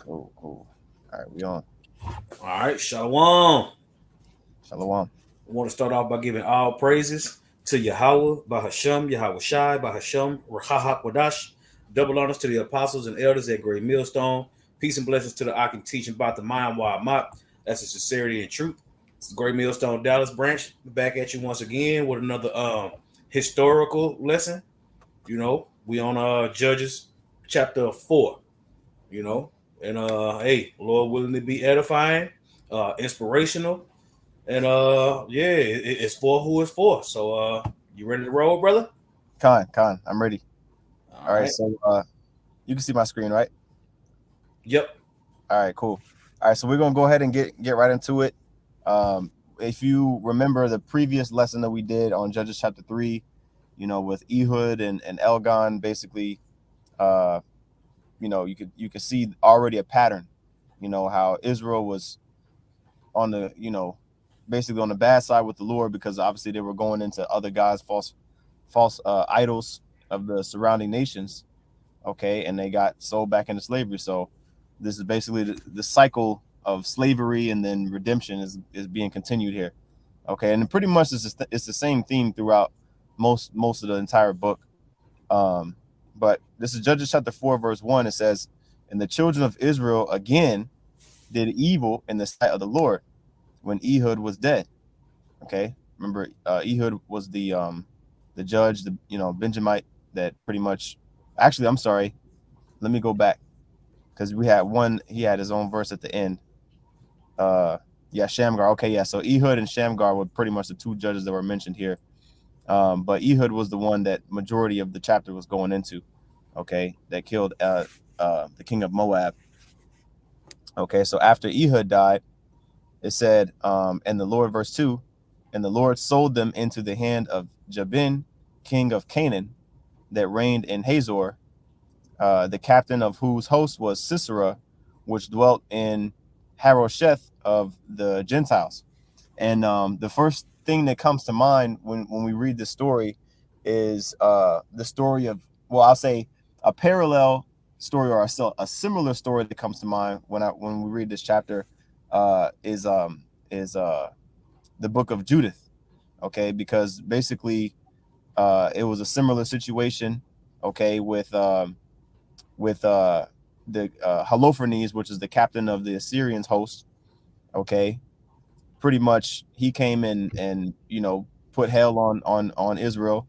Cool, cool. All right, we on. All right, Shalom. Shalom. I want to start off by giving all praises to Yahweh, by Hashem, Yahweh Shai, by Hashem, Rahahak Wadash. Double honors to the apostles and elders at Great Millstone. Peace and blessings to the Akim teaching about the Mayam Wa'amat. That's the sincerity and truth. It's the Great Millstone Dallas branch. Back at you once again with another historical lesson. We on Judges chapter 4, you know. And hey, Lord willing to be edifying, inspirational, and yeah, it's for who it's for. So you ready to roll, brother? Khan, I'm ready. All All right, right. so you can see my screen, right? Yep. All right, cool. All right, so we're gonna go ahead and get right into it. Um, if you remember the previous lesson that we did on Judges chapter 3, with Ehud and Elgon, basically, uh, you could see already a pattern. How Israel was on the basically on the bad side with the Lord because obviously they were going into other guys' false idols of the surrounding nations. Okay, and they got sold back into slavery. So this is basically the cycle of slavery and then redemption is being continued here. Okay, and pretty much it's the same theme throughout most of the entire book. Um, but this is Judges chapter 4, verse 1. It says, "And the children of Israel again did evil in the sight of the Lord when Ehud was dead." Okay, remember Ehud was the judge, the Benjamite that pretty much. Actually, I'm sorry. Let me go back because we had one. He had his own verse at the end. Uh, yeah, Shamgar. Okay, yeah. So Ehud and Shamgar were pretty much the two judges that were mentioned here. But Ehud was the one that majority of the chapter was going into. Okay, that killed the king of Moab. Okay, so after Ehud died, it said, and the Lord, verse 2, and the Lord sold them into the hand of Jabin, king of Canaan, that reigned in Hazor, the captain of whose host was Sisera, which dwelt in Harosheth of the Gentiles. And the first thing that comes to mind when we read this story is the story of, well, I'll say a parallel story or a similar story that comes to mind when we read this chapter is the book of Judith. Okay, because basically it was a similar situation. Okay, with the Holofernes, which is the captain of the Assyrians host. Okay, pretty much he came in and put hell on Israel.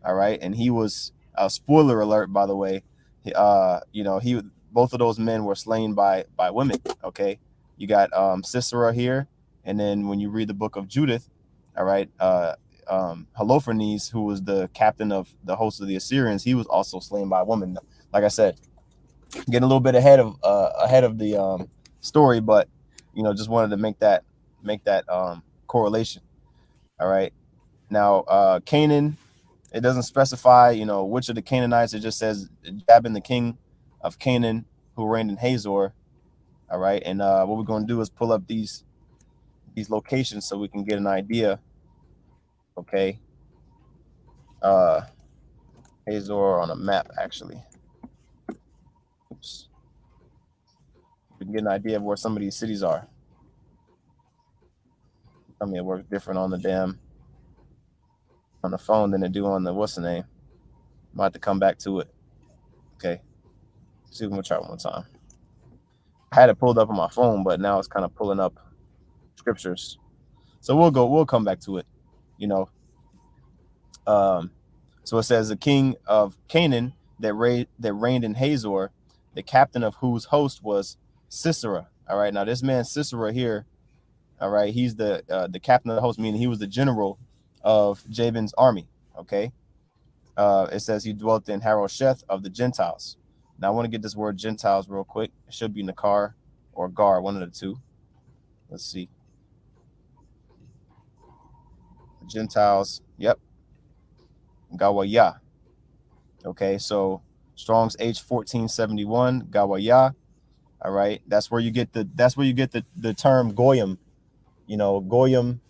All right, and he was spoiler alert, by the way. He both of those men were slain by women. Okay, you got Sisera here, and then when you read the book of Judith, all right, Holofernes, who was the captain of the host of the Assyrians, he was also slain by a woman. Like I said, getting a little bit ahead of the story, but just wanted to make that correlation. All right. Now, Canaan, it doesn't specify, which of the Canaanites. It just says Jabin, the king of Canaan, who reigned in Hazor. All right, and what we're going to do is pull up these locations so we can get an idea. Okay, uh, Hazor on a map actually. Oops. We can get an idea of where some of these cities are. I mean, it works different on the phone than it do on the what's the name. Might have to come back to it. Okay, see if we can try one more time. I had it pulled up on my phone, but now it's kind of pulling up scriptures. So we'll come back to it. You know. Um, so it says the king of Canaan that reigned in Hazor, the captain of whose host was Sisera. All right, now this man Sisera here, all right, he's the captain of the host, meaning he was the general of Jabin's army. Okay, it says he dwelt in Harosheth of the Gentiles. Now I want to get this word Gentiles real quick. It should be Nakar or Gar, one of the two. Let's see. Gentiles. Yep. Gawaya. Okay, so Strong's H 1471 Gawaya. All right, that's where you get the term Goyim. Goyim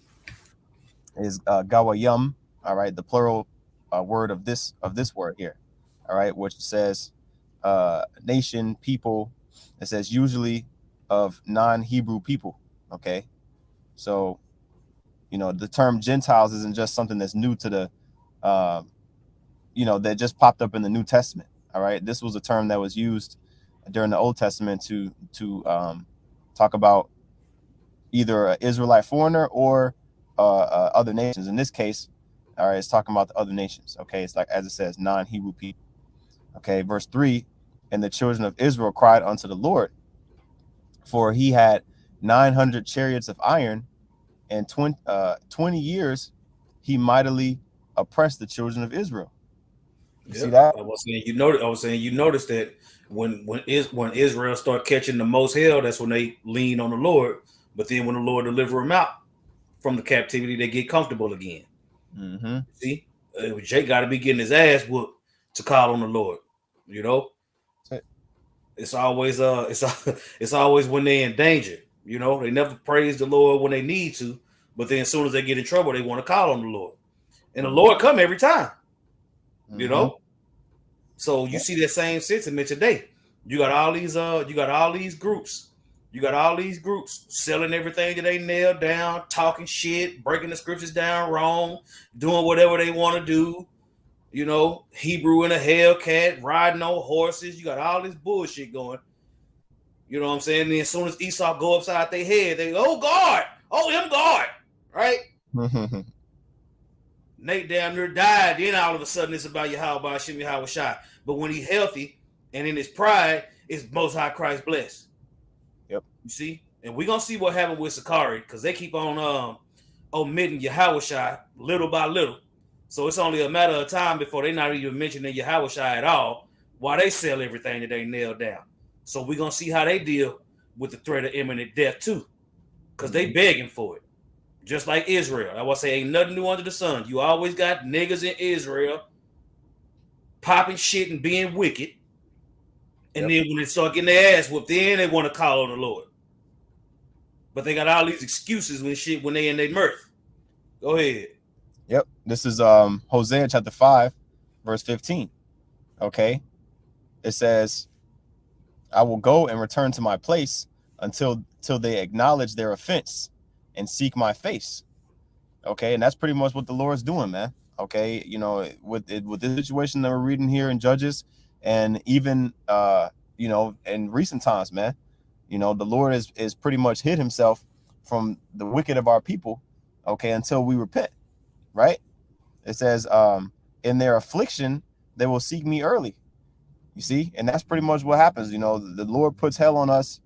is Gawayum. All right, the plural word of this word here. All right, which says nation, people. It says usually of non-Hebrew people. Okay, so the term Gentiles isn't just something that's new to the, that just popped up in the New Testament. All right, this was a term that was used during the Old Testament to talk about either an Israelite foreigner or other nations. In this case, all right, it's talking about the other nations. Okay, it's like, as it says, non-Hebrew people. Okay, verse 3, and the children of Israel cried unto the Lord, for he had 900 chariots of iron, and 20 years he mightily oppressed the children of Israel. You see Yep. that? I was saying you noticed that when Israel start catching the most hell, that's when they lean on the Lord. But then when the Lord deliver them out from the captivity, they get comfortable again. Mm-hmm. See, Jake got to be getting his ass whooped to call on the Lord. You know, it's always it's always when they're in danger. You know, they never praise the Lord when they need to, but then as soon as they get in trouble, they want to call on the Lord, and the Lord come every time. You Mm-hmm. know, so you see that same sentiment today. You got all these groups. You got all these groups selling everything that they nailed down, talking shit, breaking the scriptures down wrong, doing whatever they want to do. You know, Hebrew and a Hellcat, riding on horses. You got all this bullshit going. You know what I'm saying? And then as soon as Esau go upside their head, they go, oh God, oh him God, right? Nate damn near died. Then all of a sudden it's about Yahweh Shem Yahweh Shai. But when he's healthy and in his pride, it's Most High Christ blessed. Yep. You see? And we're going to see what happened with Sakari because they keep on omitting Yahweh Shai little by little. So it's only a matter of time before they're not even mentioning Yahweh Shai at all while they sell everything that they nailed down. So we're going to see how they deal with the threat of imminent death too because they begging for it. Just like Israel. I will say ain't nothing new under the sun. You always got niggas in Israel popping shit and being wicked. And then when they start getting their ass whooped, then they want to call on the Lord. But they got all these excuses when they in their mirth. Go ahead. Yep. This is Hosea chapter 5, verse 15. Okay. It says, I will go and return to my place until they acknowledge their offense and seek my face. Okay, and that's pretty much what the Lord's doing, man. Okay, with this situation that we're reading here in Judges, and even in recent times, man, the Lord is pretty much hid himself from the wicked of our people, okay, until we repent, right? It says, in their affliction, they will seek me early. You see, and that's pretty much what happens. The Lord puts hell on us,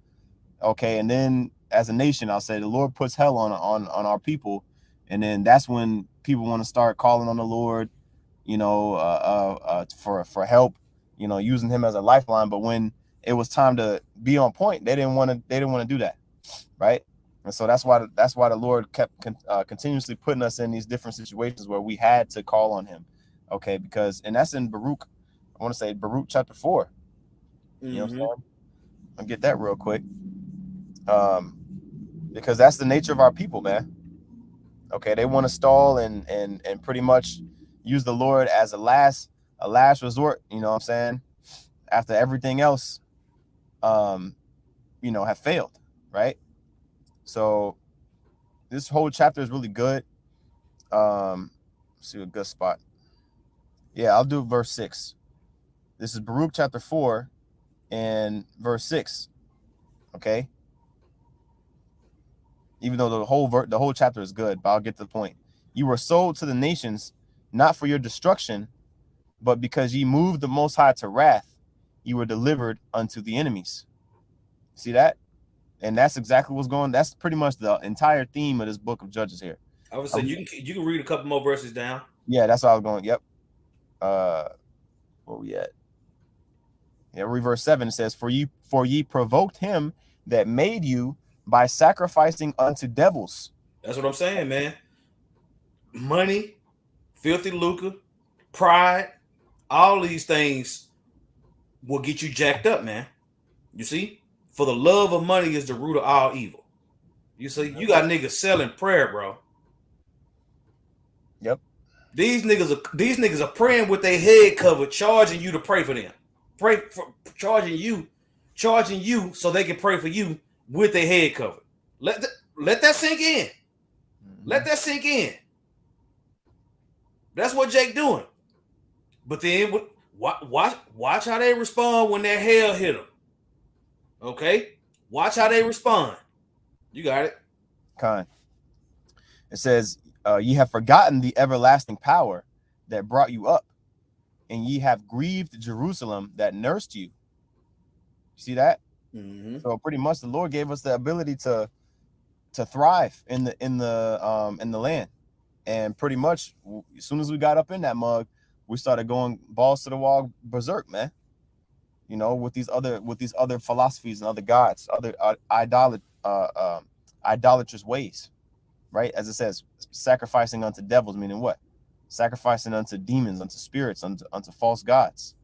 okay, and then as a nation, I'll say the Lord puts hell on our people, and then that's when people want to start calling on the Lord, for help, using him as a lifeline. But when it was time to be on point, they didn't want to do that, right? And so that's why the Lord kept continuously putting us in these different situations where we had to call on him, okay? And that's in Baruch. I want to say Baruch chapter 4. You know what I'm saying? I'll get that real quick. Because that's the nature of our people, man. Okay, they want to stall and pretty much use the Lord as a last resort. You know what I'm saying? After everything else, have failed, right? So this whole chapter is really good. Let's see a good spot. Yeah, I'll do verse 6. This is Baruch chapter 4 and verse 6. Okay. Even though the whole chapter is good, but I'll get to the point. You were sold to the nations, not for your destruction, but because ye moved the Most High to wrath, you were delivered unto the enemies. See that? And that's exactly what's going on. That's pretty much the entire theme of this book of Judges here. I would say you can read a couple more verses down. Yeah, that's what I was going. Yep. Where we at? Yeah, read verse 7. It says, For ye provoked him that made you by sacrificing unto devils. That's what I'm saying, man. Money, filthy lucre, pride, all these things will get you jacked up, man. You see? For the love of money is the root of all evil. You see, you got niggas selling prayer, bro. Yep. These niggas are praying with their head covered, charging you to pray for them. Charging you charging you so they can pray for you with their head covered. Let that sink in. Let that sink in. That's what Jake doing. But then watch how they respond when that hell hit them. Okay? Watch how they respond. You got it. Con. It says, ye have forgotten the everlasting power that brought you up, and ye have grieved Jerusalem that nursed you. See that? Mm-hmm. So pretty much the Lord gave us the ability to thrive in the land. And pretty much as soon as we got up in that mug, we started going balls to the wall berserk, man. You know, with these other philosophies and other gods, other idolatrous ways, right? As it says, sacrificing unto devils, meaning what? Sacrificing unto demons, unto spirits, unto false gods.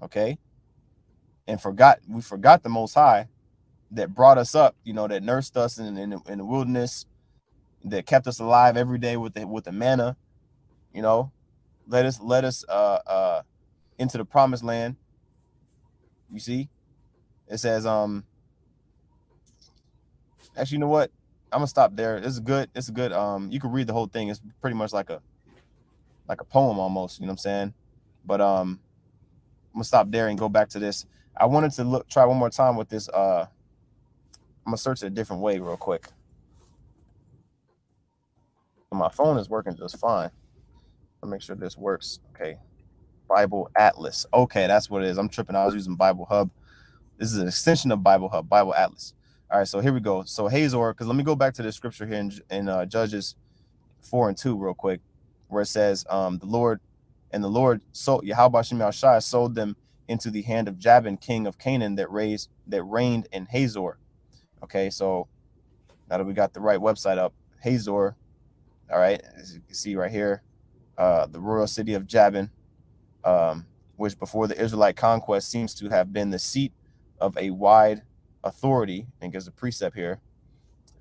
Okay. And we forgot the Most High that brought us up, you know, that nursed us in the wilderness, that kept us alive every day with the manna, you know, let us into the promised land. You see, it says actually, you know what? I'm gonna stop there. It's a good you can read the whole thing. It's pretty much like a poem almost, you know what I'm saying? But I'm gonna stop there and go back to this. I wanted to try one more time with this. I'm gonna search it a different way real quick. My phone is working just fine. I'll make sure this works. Okay. Bible Atlas. Okay, that's what it is. I'm tripping. I was using Bible Hub. This is an extension of Bible Hub, Bible Atlas. All right, so here we go. So Hazor, because let me go back to the scripture here in Judges 4:2 real quick, where it says, the Lord sold Yahweh Shem Shai sold them into the hand of Jabin, king of Canaan, that reigned in Hazor. Okay, so now that we got the right website up, Hazor, all right, as you can see right here, the royal city of Jabin, which before the Israelite conquest seems to have been the seat of a wide authority. I think there's a precept here.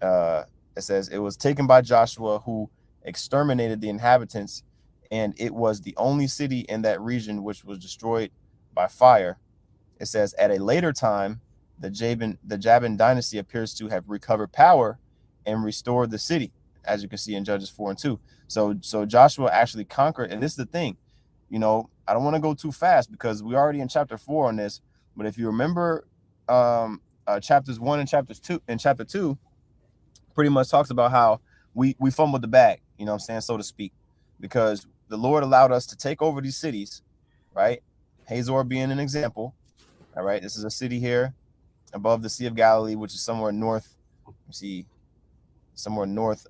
It says it was taken by Joshua, who exterminated the inhabitants, and it was the only city in that region which was destroyed by fire. It says at a later time, the Jabin dynasty appears to have recovered power and restored the city, as you can see in Judges 4:2. So Joshua actually conquered, and this is the thing, you know, I don't want to go too fast because we're already in chapter 4 on this, but if you remember chapters 1 and chapter 2 pretty much talks about how we fumbled the bag, you know what I'm saying, so to speak, because the Lord allowed us to take over these cities, right? Hazor being an example. All right, this is a city here above the Sea of Galilee, which is somewhere north. Somewhere north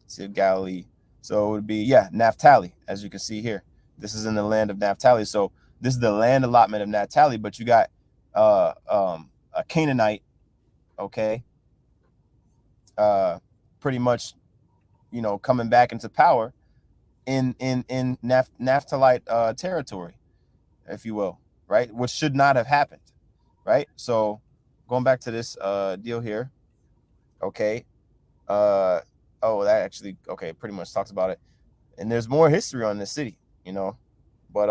Sea of Galilee. So it would be, Naphtali, as you can see here. This is in the land of Naphtali. So this is the land allotment of Naphtali, but you got a Canaanite, okay, pretty much, you know, coming back into power in Naphthalite territory, if you will, right? Which should not have happened, right? So going back to this deal here, okay. That actually, okay, pretty much talks about it. And there's more history on this city, you know, but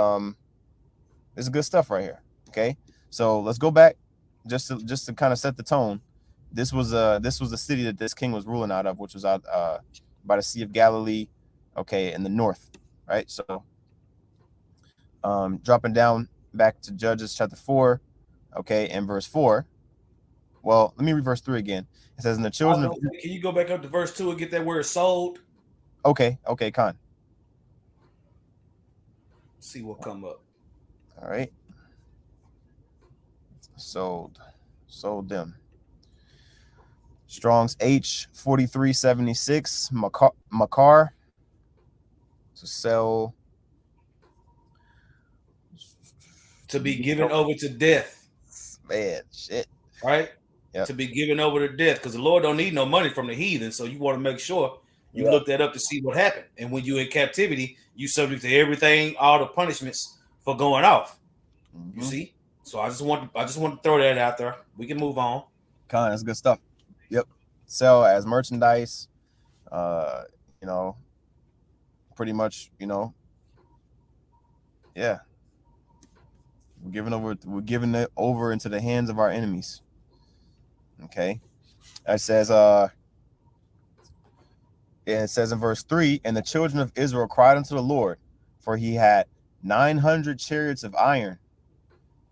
this is good stuff right here. Okay, so let's go back just to kind of set the tone. This was the city that this king was ruling out of, which was out by the Sea of Galilee, okay, in the north, right? So dropping down back to Judges chapter 4, okay, and verse 4. Well, let me read verse 3 again. It says, in the children of... Can you go back up to verse 2 and get that word sold? Okay, Con. See what come up. All right. Sold them. Strong's H4376, Makar, to sell. To be given over to death. Man, shit. Right? Yep. To be given over to death, because the Lord don't need no money from the heathen, so you want to make sure you look that up to see what happened. And when you're in captivity, you subject to everything, all the punishments for going off. Mm-hmm. You see? So I just want to throw that out there. We can move on. Con, that's good stuff. Yep. Sell as merchandise. You know, pretty much, you know. Yeah. We're giving it over into the hands of our enemies. Okay. It says in verse 3, and the children of Israel cried unto the Lord, for he had 900 chariots of iron.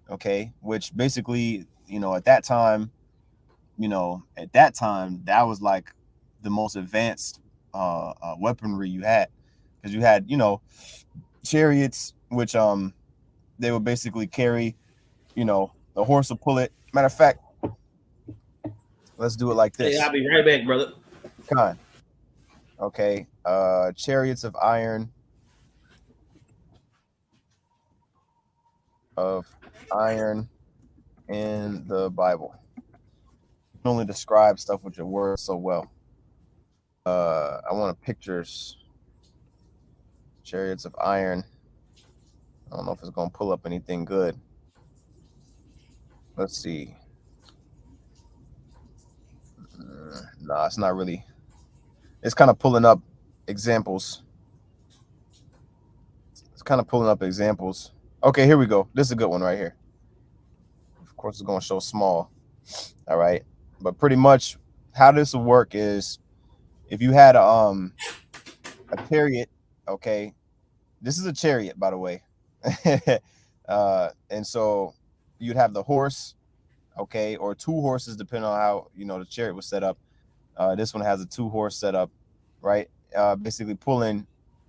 Okay, which basically, at that time, that was like the most advanced weaponry you had, because you had, chariots, which they would basically carry, the horse will pull it. Matter of fact, let's do it like Hey, I'll this. be right back, brother. Con. Okay. Chariots of iron in the Bible. You can only describe stuff with your words so well. I want pictures. Chariots of iron. I don't know if it's gonna pull up anything good. Let's see. Nah, it's not really. It's kind of pulling up examples. Okay, here we go. This is a good one right here. Of course, it's gonna show small. All right, but pretty much how this will work is if you had a chariot. Okay, this is a chariot, by the way. And so you'd have the horse, okay, or two horses, depending on how the chariot was set up. This one has a 2-horse setup, right? Basically pulling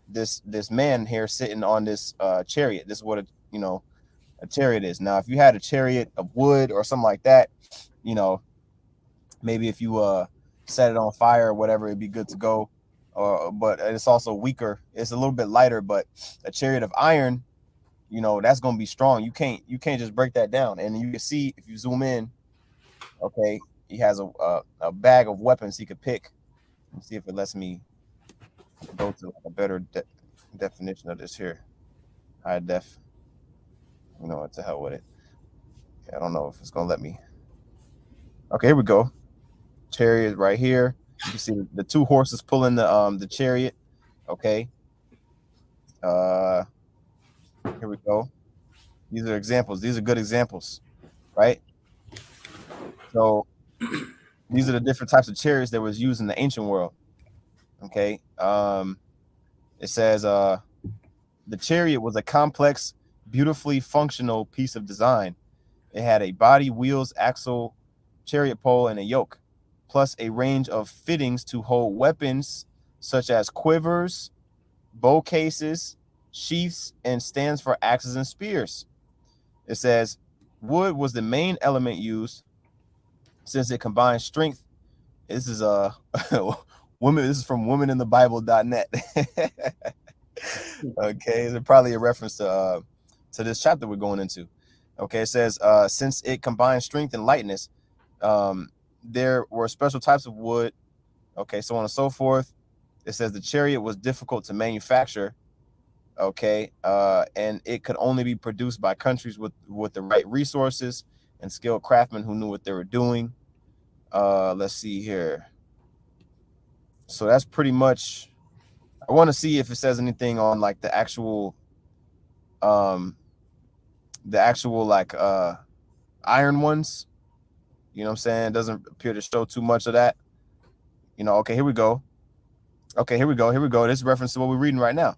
this man here sitting on this chariot. This is what a chariot is. Now, if you had a chariot of wood or something like that, maybe if you set it on fire or whatever, it'd be good to go. But it's also weaker. It's a little bit lighter, but a chariot of iron, that's gonna be strong. You can't just break that down. And you can see if you zoom in, okay, he has a bag of weapons he could pick. Let's see if it lets me go to a better definition of this here. High def. What the hell with it? I don't know if it's gonna let me. Okay, here we go. Chariot right here. You can see the 2 horses pulling the chariot. Okay. Here we go. These are examples. These are good examples, right? So these are the different types of chariots that was used in the ancient world. Okay. It says the chariot was a complex, beautifully functional piece of design. It had a body, wheels, axle, chariot pole, and a yoke, plus a range of fittings to hold weapons such as quivers, bow cases, sheaths, and stands for axes and spears. It says wood was the main element used since it combined strength. This is women. This is from womeninthebible.net. Okay, it's probably a reference to this chapter we're going into. Okay, it says since it combined strength and lightness, there were special types of wood. Okay, so on and so forth. It says the chariot was difficult to manufacture. Okay, and it could only be produced by countries with the right resources and skilled craftsmen who knew what they were doing. Let's see here. So that's pretty much. I want to see if it says anything on like the actual like iron ones. You know what I'm saying? It doesn't appear to show too much of that. Okay, here we go. Here we go. This reference to what we're reading right now.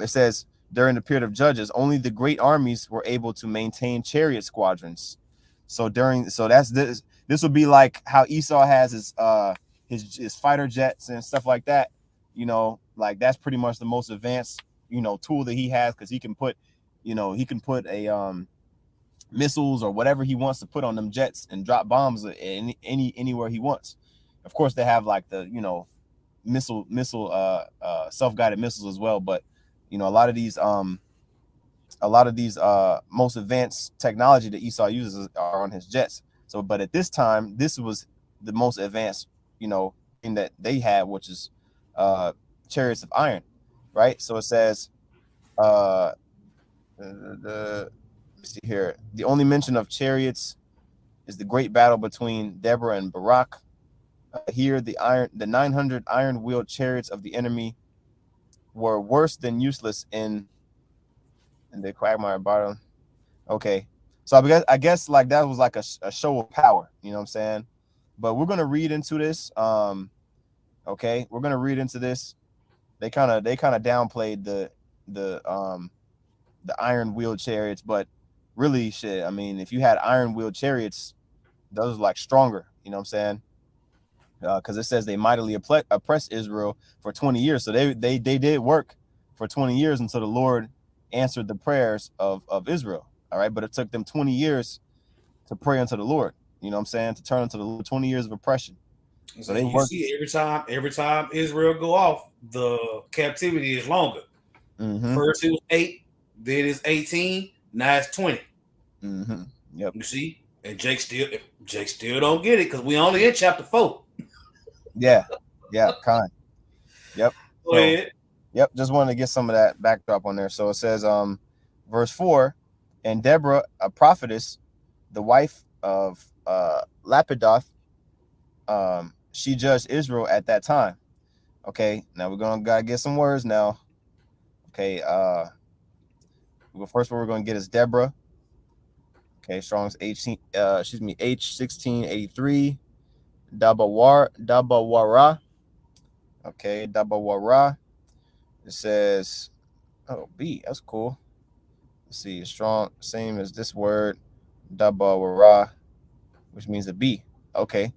It says during the period of Judges, only the great armies were able to maintain chariot squadrons. So that's this would be like how Esau has his fighter jets and stuff like that. Like that's pretty much the most advanced tool that he has, because he can put a missiles or whatever he wants to put on them jets and drop bombs anywhere he wants. Of course, they have like the missile self-guided missiles as well, but a lot of these most advanced technology that Esau uses are on his jets. So, but at this time, this was the most advanced thing that they had, which is chariots of iron, right? So it says let's see here. The only mention of chariots is the great battle between Deborah and Barak. Here, the 900 iron-wheeled chariots of the enemy were worse than useless in the quagmire bottom. Okay. So I guess like that was like a show of power, you know what I'm saying? But we're gonna read into this. Okay, we're gonna read into this. They kind of downplayed the iron wheel chariots, but really shit. I mean, if you had iron wheel chariots, those are like stronger, you know what I'm saying? Because it says they mightily oppressed Israel for 20 years. So they did work for 20 years until the Lord answered the prayers of Israel. All right, but it took them 20 years to pray unto the Lord. You know what I'm saying? To turn unto the Lord, 20 years of oppression. So So they you worked. see, every time Israel go off, the captivity is longer. Mm-hmm. First it was 8, then it's 18, now it's 20. Mm-hmm. Yep. You see, and Jake still don't get it because we only in chapter 4. Yeah. Yeah. Kind. Yep. Go So ahead. yep, just wanted to get some of that backdrop on there. So it says, verse 4, and Deborah, a prophetess, the wife of Lapidoth, she judged Israel at that time. Okay, now gotta get some words now. Okay, first one we're gonna get is Deborah. Okay, Strong's 18, H1683, Dabawara. Okay, Dabawara. It says, oh, B, that's cool. Let's see, strong, same as this word, Dabawara, which means a bee. Okay,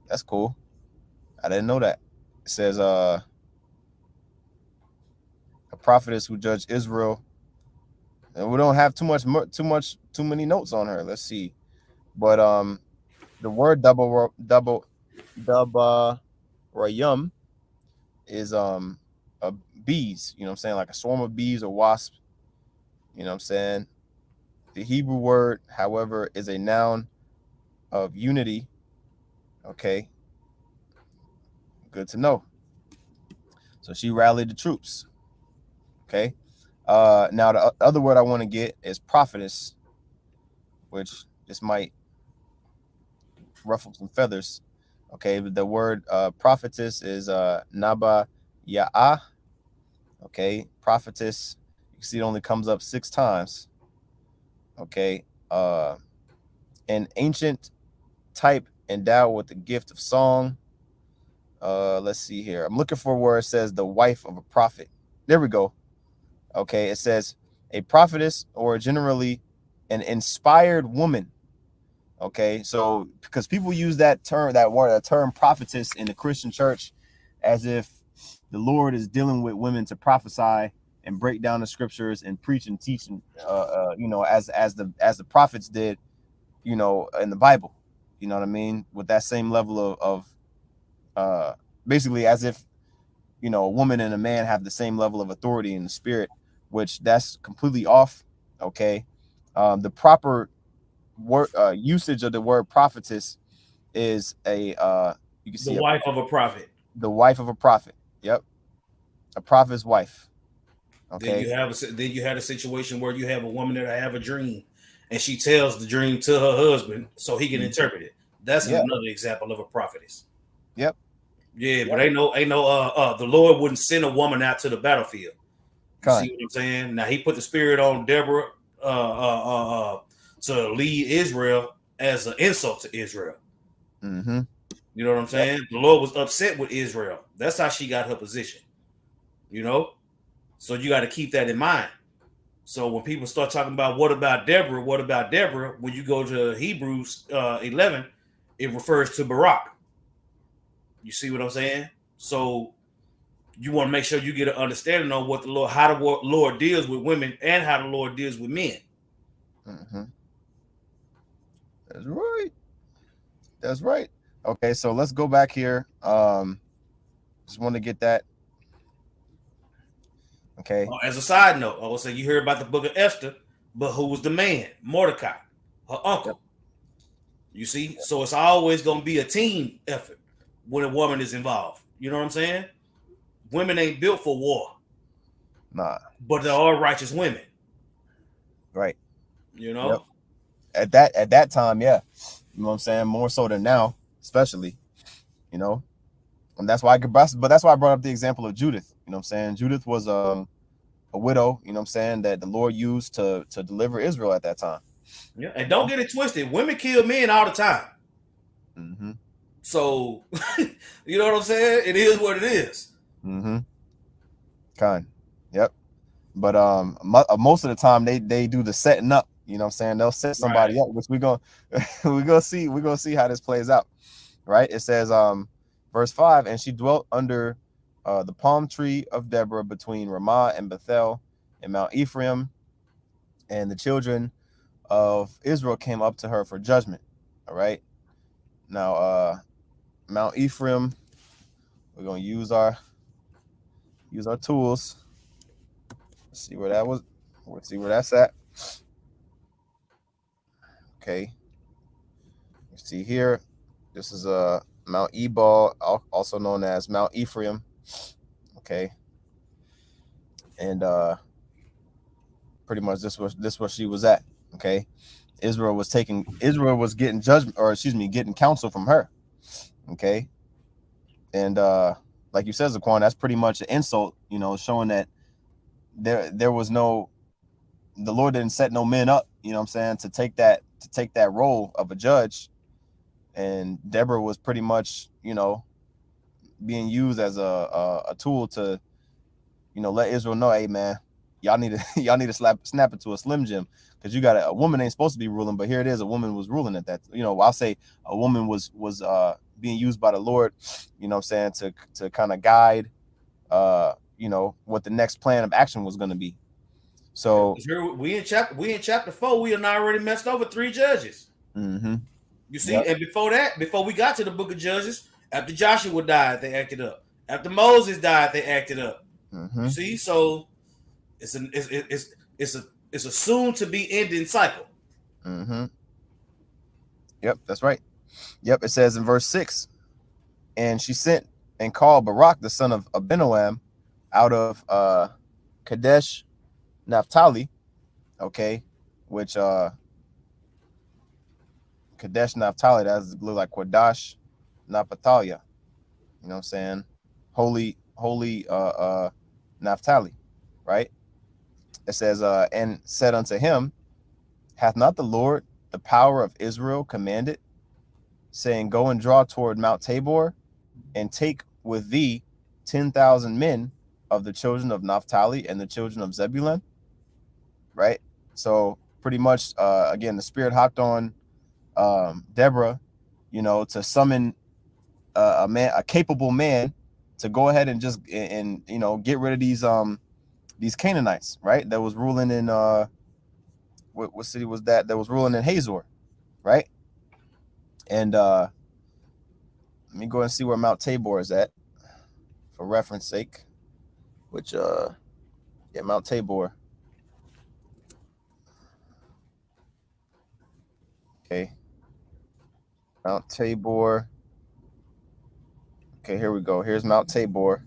that's cool. I didn't know that. It says a prophetess who judged Israel, and we don't have too many notes on her. Let's see, but the word double rayum is bees. You know what I'm saying, like a swarm of bees or wasps. You know what I'm saying. The Hebrew word, however, is a noun of unity. Okay, good to know. So she rallied the troops. Okay. Now the other word I want to get is prophetess, which this might ruffle some feathers. Okay, but the word prophetess is naba ya'ah. Okay, prophetess. You see, it only comes up 6 times. Okay, an ancient type endowed with the gift of song. Let's see here. I'm looking for where it says the wife of a prophet. There we go. Okay, it says a prophetess or generally an inspired woman. Okay, so because people use that term prophetess in the Christian church as if the Lord is dealing with women to prophesy and break down the scriptures and preach and teach, as the prophets did, in the Bible. You know what I mean? With that same level of basically as if a woman and a man have the same level of authority in the spirit, which that's completely off. Okay, the proper word usage of the word prophetess is you can The see wife of a prophet. the wife of a prophet. Yep, a prophet's wife. Then Okay. you had a situation where you have a woman that have a dream, and she tells the dream to her husband so he can Mhm. interpret it. That's Yeah. another example of a prophetess. Yep. Yeah, but Yep. ain't no the Lord wouldn't send a woman out to the battlefield. You Kind. see what I'm saying? Now he put the spirit on Deborah to lead Israel as an insult to Israel. Mm-hmm. You know what I'm Yep. saying? The Lord was upset with Israel. That's how she got her position. You know, so you got to keep that in mind. So when people start talking about what about Deborah, when you go to Hebrews 11, it refers to Barak. You see what I'm saying? So you want to make sure you get an understanding on how the Lord deals with women and how the Lord deals with men. Mm-hmm. That's right. That's right. Okay, so let's go back here. Just want to get that. Okay. As a side note, I will say you hear about the book of Esther, but who was the man? Mordecai, her Yep. uncle. You see, so it's always going to be a team effort when a woman is involved. You know what I'm saying? Women ain't built for war, Nah. but there are righteous women. Right. You Yep. know, At that time, yeah. You know what I'm saying? More so than now, especially. You know, and that's why I brought up the example of Judith. You know what I'm saying? Judith was a widow, you know what I'm saying, that the Lord used to deliver Israel at that time. Yeah, and don't get it twisted. Women kill men all the time. Mm-hmm. So, you know what I'm saying? It is what it is. Mm-hmm. Kind. Yep. But most of the time they do the setting up. You know what I'm saying? They'll set Right. somebody up, which we're gonna see how this plays out. Right? It says verse 5, and she dwelt under the palm tree of Deborah between Ramah and Bethel and Mount Ephraim, and the children of Israel came up to her for judgment. All right. Now Mount Ephraim, we're gonna use our tools. Let's see where that was. Let's see where that's at. Okay. You see here, this is Mount Ebal, also known as Mount Ephraim. Okay. And pretty much this where she was at. Okay. Israel was getting judgment, or excuse me, getting counsel from her. Okay. And like you said, Zaquan, that's pretty much an insult, you know, showing that there was no, the Lord didn't set no men up, you know what I'm saying, to take that role of a judge. And Deborah was pretty much, you know, being used as a tool to, you know, let Israel know, hey man, y'all need to y'all need to snap it to a Slim Jim, because you got a woman ain't supposed to be ruling, but here it is, a woman was ruling at that. You know, I'll say a woman was being used by the Lord, you know what I'm saying, to kind of guide you know, what the next plan of action was going to be. So Here we in chapter 4, we had already messed over 3 judges. mm-hmm. You see, Yep. and before we got to the book of Judges, after Joshua died, they acted up. After Moses died, they acted up. Mm-hmm. You see, so it's a soon to be ending cycle. Mm-hmm. Yep, that's right. Yep, it says in verse 6, and she sent and called Barak the son of Abinoam out of Kadesh Naphtali, okay, which Kadesh Naphtali, that's look like Quadash Naphthalia, you know what I'm saying, holy Naphtali, right? It says and said unto him, hath not the Lord, the power of Israel, commanded, saying, go and draw toward Mount Tabor, and take with thee 10,000 men of the children of Naphtali and the children of Zebulun, right? So pretty much, again, the Spirit hopped on Deborah, you know, to summon a capable man to go ahead and just and you know, get rid of these Canaanites, right? That was ruling in what city was that was ruling in Hazor, right? And let me go and see where Mount Tabor is at for reference sake, which yeah, Mount Tabor. Okay. Mount Tabor. Okay, here we go. Here's Mount Tabor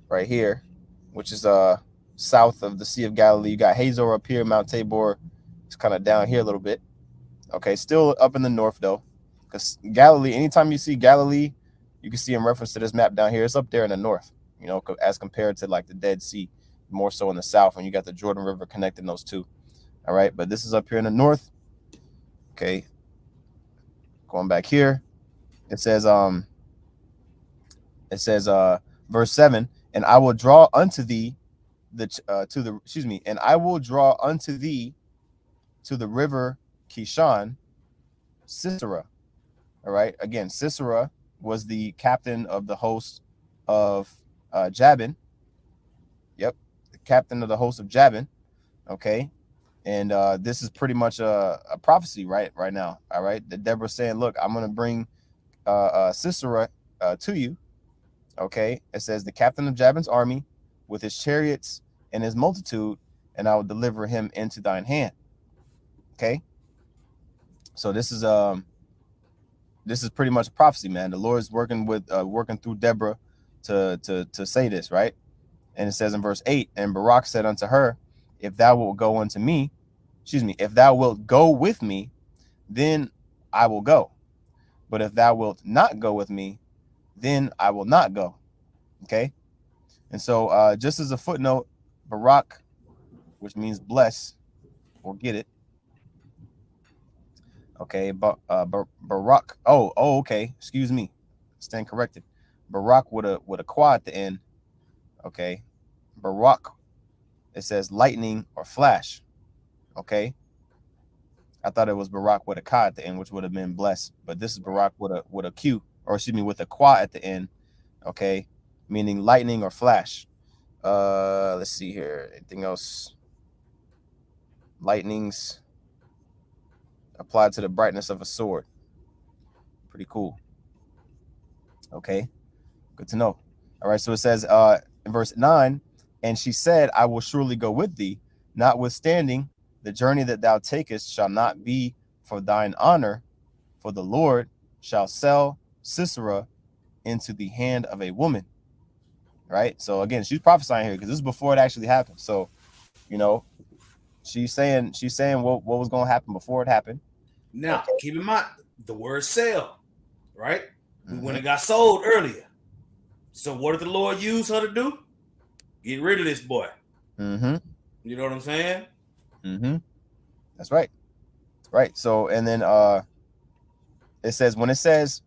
right here, which is south of the Sea of Galilee. You got Hazor up here, Mount Tabor is kind of down here a little bit. Okay, still up in the north though. Because Galilee, anytime you see Galilee, you can see in reference to this map down here, it's up there in the north, you know, as compared to like the Dead Sea, more so in the south, when you got the Jordan River connecting those two. All right, but this is up here in the north. Okay, going back here, it says verse 7, and I will draw unto thee and I will draw unto thee to the river Kishon, Sisera. All right, again, Sisera was the captain of the host of Jabin. Yep, the captain of the host of Jabin. Okay, and this is pretty much a prophecy right now. All right, that Deborah's saying, look, I'm going to bring Sisera to you. Okay, it says the captain of Jabin's army with his chariots and his multitude, and I will deliver him into thine hand. Okay, so this is pretty much a prophecy, man. The Lord is working through Deborah to say this, right? And it says in verse 8, and Barak said unto her, if thou wilt go unto me, if thou wilt go with me, then I will go. But if thou wilt not go with me, then I will not go. Okay. And so just as a footnote, Barak, which means bless or get it. Okay, but Barak. Okay. Excuse me. Stand corrected. Barak with a qua at the end. Okay, Barak. It says lightning or flash. Okay, I thought it was Barak with a ka at the end, which would have been blessed. But this is Barak with a q, or excuse me, with a qua at the end. Okay, meaning lightning or flash. Let's see here. Anything else? Lightnings applied to the brightness of a sword. Pretty cool. Okay, good to know. All right, so it says in verse 9, and she said, I will surely go with thee, notwithstanding the journey that thou takest shall not be for thine honor, for the Lord shall sell Sisera into the hand of a woman. Right? So again, she's prophesying here because this is before it actually happened. So, you know, she's saying what was going to happen before it happened. Now, Okay. keep in mind the word sell, right? We went Mm-hmm. and got sold earlier. So what did the Lord use her to do? Get rid of this boy. Mm-hmm. You know what I'm saying? Mm-hmm. That's right. Right. So and then it says when it says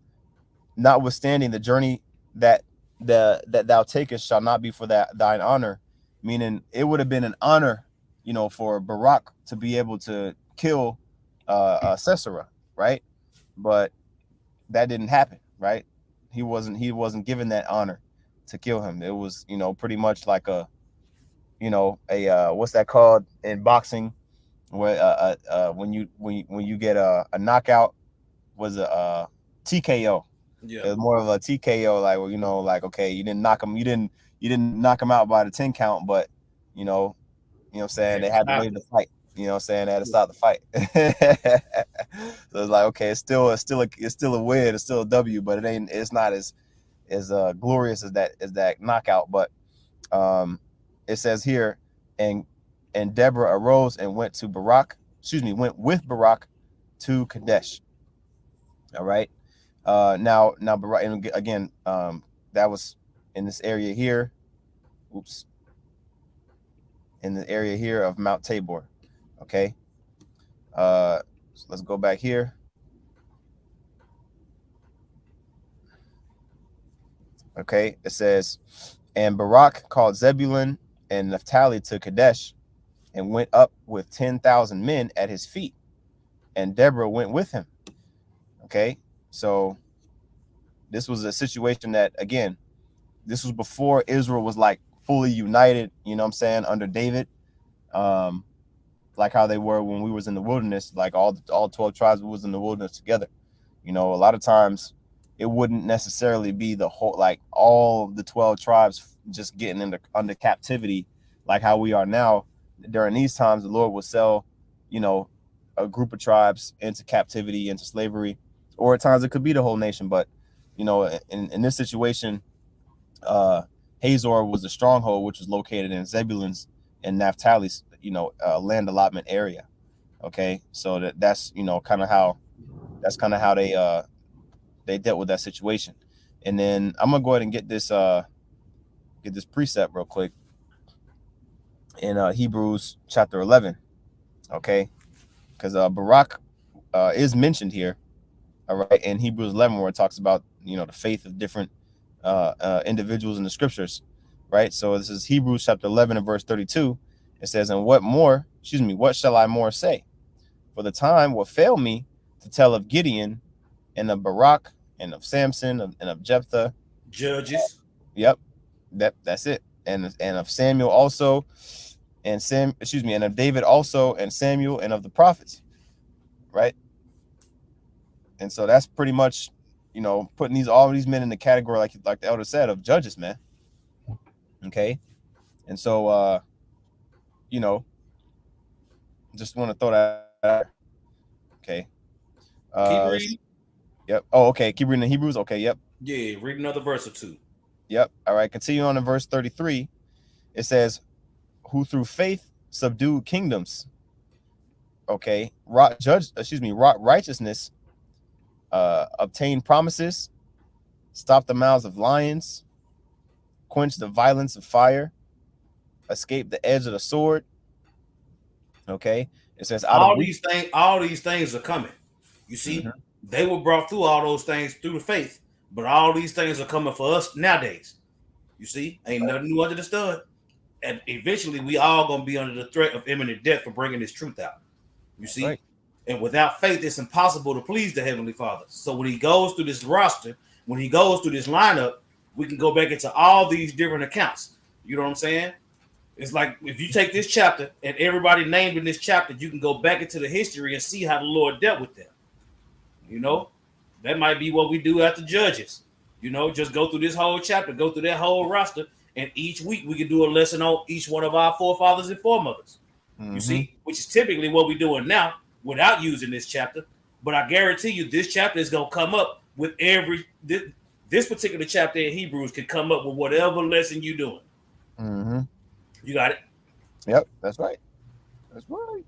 notwithstanding the journey that that thou takest shall not be for that thine honor, meaning it would have been an honor, for Barak to be able to kill Sisera, right? But that didn't happen, right? He wasn't given that honor to kill him. It was, pretty much like a what's that called in boxing, where when you get a knockout, was a TKO. Yeah. It was more of a TKO, like, well, like, okay, you didn't knock him out by the 10 count, but you know, what I'm saying, they had to wait the fight. You know what I'm saying? They had to stop the fight. So it's like, okay, it's still a win, it's still a W, but it's not as glorious as that knockout. But it says here, and Deborah arose and went with Barak to Kadesh. All right. Now, Barak, and again, that was in this area here. Oops. In the area here of Mount Tabor. Okay. So let's go back here. Okay. It says, and Barak called Zebulun and Naphtali to Kadesh and went up with 10,000 men at his feet, and Deborah went with him. Okay. So this was a situation that, again, this was before Israel was like fully united, you know what I'm saying, under David. Like how they were when we was in the wilderness, like all 12 tribes was in the wilderness together. A lot of times it wouldn't necessarily be the whole, like all the 12 tribes just getting under captivity like how we are now. During these times, the Lord will sell, a group of tribes into captivity, into slavery, or at times it could be the whole nation. But, in this situation, Hazor was the stronghold, which was located in Zebulun's and Naphtali's, land allotment area. Okay, so that's kind of how they dealt with that situation. And then I'm gonna go ahead and get this precept real quick in Hebrews chapter 11. Okay, because Barak is mentioned here. All right, in Hebrews 11, where it talks about the faith of different individuals in the scriptures, right? So this is Hebrews chapter 11 and verse 32. It says, and what shall I more say? For the time will fail me to tell of Gideon and of Barak and of Samson and of Jephthah. Judges. Yep, that's it. And of Samuel also, and of David also, and Samuel, and of the prophets, right? And so that's pretty much, putting all these men in the category, like the elder said, of judges, man. Okay. And so just want to throw that out there. Okay. Keep reading. Yep. Oh, okay. Keep reading the Hebrews. Okay. Yep. Yeah, read another verse or two. Yep. All right. Continue on in verse 33. It says, who through faith subdued kingdoms. Okay. Wrought righteousness, obtained promises, stopped the mouths of lions, quench the violence of fire, escape the edge of the sword. Okay, it says out of All weak. these things are coming. You see, Mhm. they were brought through all those things through the faith, but all these things are coming for us nowadays. You see, ain't nothing new under the sun. And eventually, we all gonna be under the threat of imminent death for bringing this truth out. You That's see, right. and without faith, it's impossible to please the Heavenly Father. So when he goes through this roster, when he goes through this lineup, we can go back into all these different accounts. You know what I'm saying? It's like if you take this chapter and everybody named in this chapter, you can go back into the history and see how the Lord dealt with them. You know, that might be what we do after Judges. You know, just go through this whole chapter, go through that whole roster, and each week we can do a lesson on each one of our forefathers and foremothers. You Mm-hmm. see, which is typically what we're doing now without using this chapter. But I guarantee you, this chapter is going to come up with this particular chapter in Hebrews can come up with whatever lesson you're doing. Mm-hmm. You got it? Yep, that's right. That's right.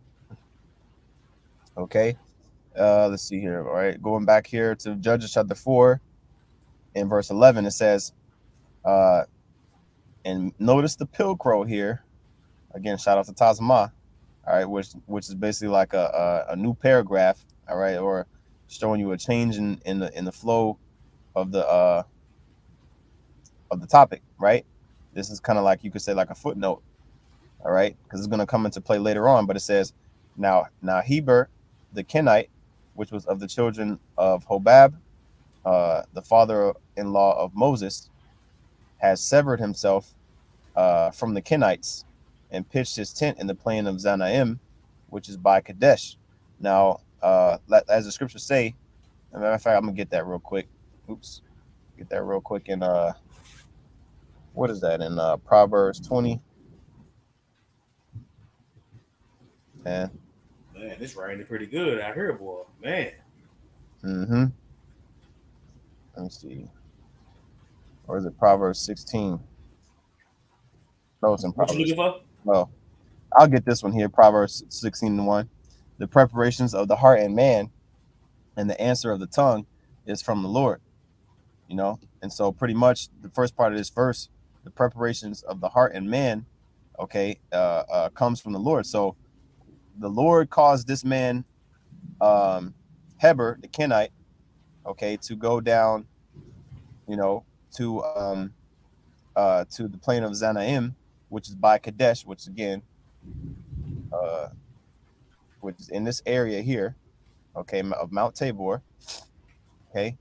Okay. Let's see here. All right, going back here to Judges chapter 4 in verse 11, it says, and notice the pilcrow here. Again, shout out to Tazma. All right, which is basically like a new paragraph. All right, or showing you a change in the flow of the topic. Right. This is kind of like, you could say, like a footnote. All right, because it's going to come into play later on. But it says, now Heber the Kenite, which was of the children of Hobab, the father-in-law of Moses, has severed himself from the Kenites and pitched his tent in the plain of Zanaim, which is by Kadesh. Now, as the scriptures say, as a matter of fact, I'm gonna get that real quick. Oops, get that real quick in what is that in Proverbs 20? Yeah. Man, this raining pretty good out here, boy. Man. Mm-hmm. Let me see. Or is it Proverbs 16? No, it's in What you Proverbs. looking for? No, I'll get this one here. Proverbs 16:1. The preparations of the heart and man, and the answer of the tongue is from the Lord. You know, and so pretty much the first part of this verse, the preparations of the heart and man, okay, comes from the Lord. So the Lord caused this man, Heber the Kenite, okay, to go down, you know, to the plain of Zanaim, which is by Kadesh, which again, uh, which is in this area here, okay, of Mount Tabor, okay.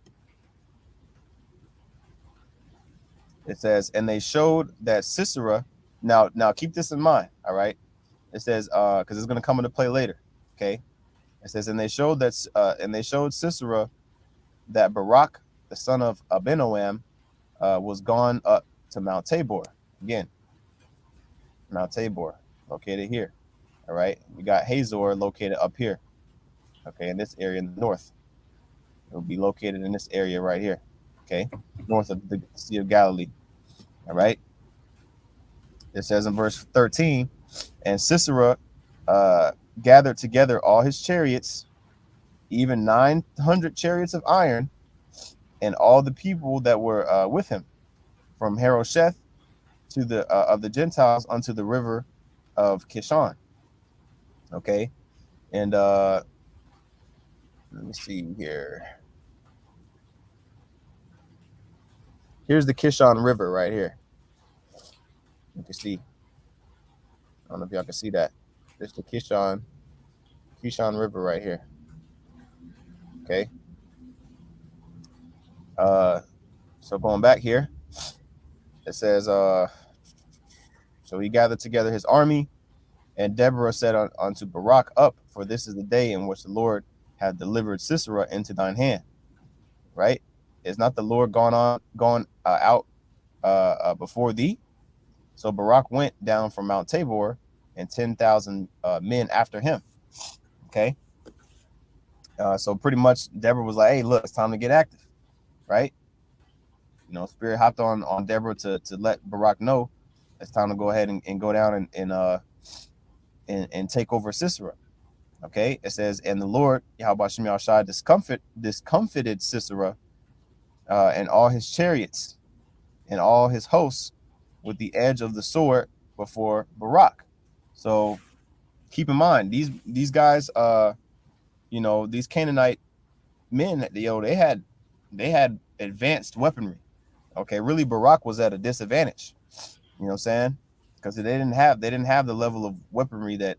It says, and they showed that Sisera. Now keep this in mind, all right. It says, because it's going to come into play later, okay. It says, and they showed Sisera that Barak, the son of Abinoam, was gone up to Mount Tabor. Again, Mount Tabor, located here. All right. We got Hazor located up here. Okay, in this area in the north. It will be located in this area right here. Okay, north of the Sea of Galilee. All right. It says in verse 13, and Sisera gathered together all his chariots, even 900 chariots of iron, and all the people that were with him, from Harosheth to the of the Gentiles unto the river of Kishon. Okay, and let me see here. Here's the Kishon River right here. You can see. I don't know if y'all can see that. There's the Kishon River right here. Okay. So going back here, it says, so he gathered together his army, and Deborah said unto Barak, up, for this is the day in which the Lord hath delivered Sisera into thine hand. Right? Is not the Lord gone out before thee? So Barak went down from Mount Tabor, and 10,000 men after him. Okay. So pretty much Deborah was like, hey, look, it's time to get active. Right? You know, Spirit hopped on Deborah to let Barak know it's time to go ahead and go down and take over Sisera. Okay, it says, and the Lord Yahweh Shem Yahushai discomfited Sisera and all his chariots and all his hosts with the edge of the sword before Barak. So keep in mind these guys, these Canaanite men, they had advanced weaponry. Okay, really Barak was at a disadvantage. You know what I'm saying? Because they didn't have the level of weaponry that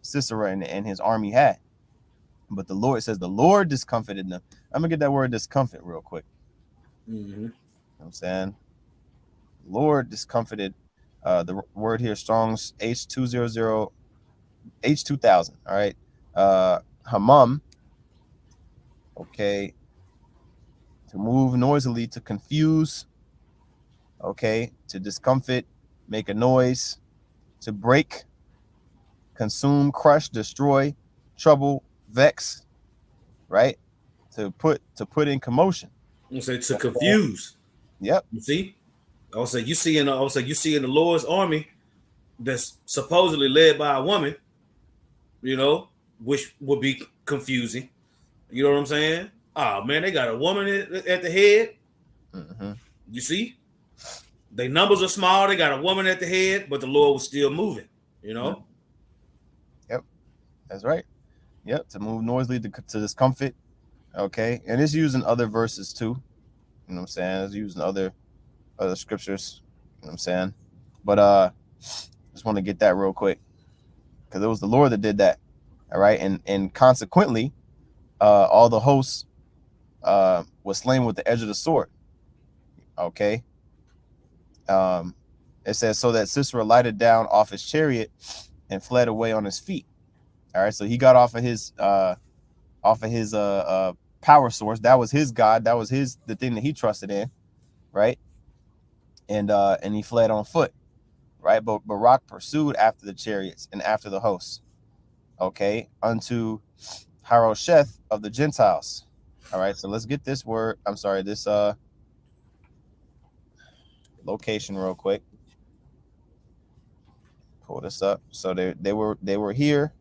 Sisera and his army had. But the Lord says the Lord discomfited them. I'm gonna get that word discomfort real quick. Mm-hmm. You know what I'm saying? Lord discomfited. The word here, Strong's H200, H2000. All right. Hamam. Okay. To move noisily, to confuse. Okay. To discomfit, make a noise, to break, consume, crush, destroy, trouble, vex. Right. To put in commotion. I'm gonna say to Okay. confuse. Yep. You see, I would say you see in the Lord's army that's supposedly led by a woman, you know, which would be confusing. You know what I'm saying? Oh man, they got a woman at the head. Mm-hmm. You see, their numbers are small. They got a woman at the head, but the Lord was still moving. You Mm-hmm. know. Yep. That's right. Yep. To move noisily, to discomfort. Okay. And it's used in other verses too. You know what I'm saying? It's used in other scriptures. You know what I'm saying? But just want to get that real quick because it was the Lord that did that. All right. And consequently, all the hosts was slain with the edge of the sword. Okay. Um, it says so that Sisera lighted down off his chariot and fled away on his feet. All right. So he got off of his power source. That was his God. That was the thing that he trusted in. Right. And he fled on foot. Right. But Barak pursued after the chariots and after the hosts. Okay. Unto Harosheth of the Gentiles. All right. So let's get this word. I'm sorry. This location real quick. Pull this up. So they were here.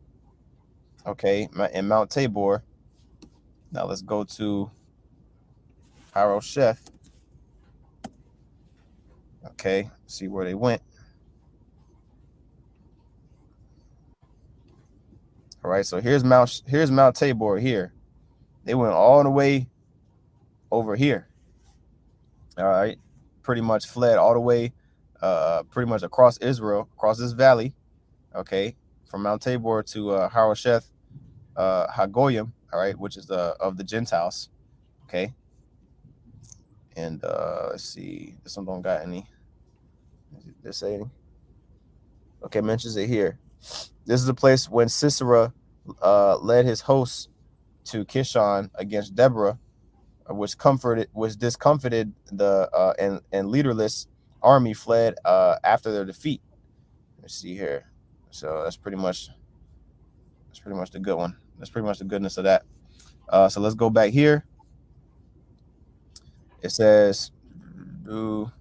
Okay. In Mount Tabor. Now let's go to Harosheth. Okay. See where they went. All right. So here's Mount Tabor here. They went all the way over here. All right. Pretty much fled all the way, pretty much across Israel, across this valley. Okay. From Mount Tabor to Harosheth Hagoyim. All right. Which is of the Gentiles. Okay. And let's see. This one don't got any. This say any? Okay. Mentions it here. This is a place when Sisera led his hosts to Kishon against Deborah, which discomfited the and leaderless army fled after their defeat. Let's see here. So that's pretty much the good one. That's pretty much the goodness of that. So let's go back here. It says, all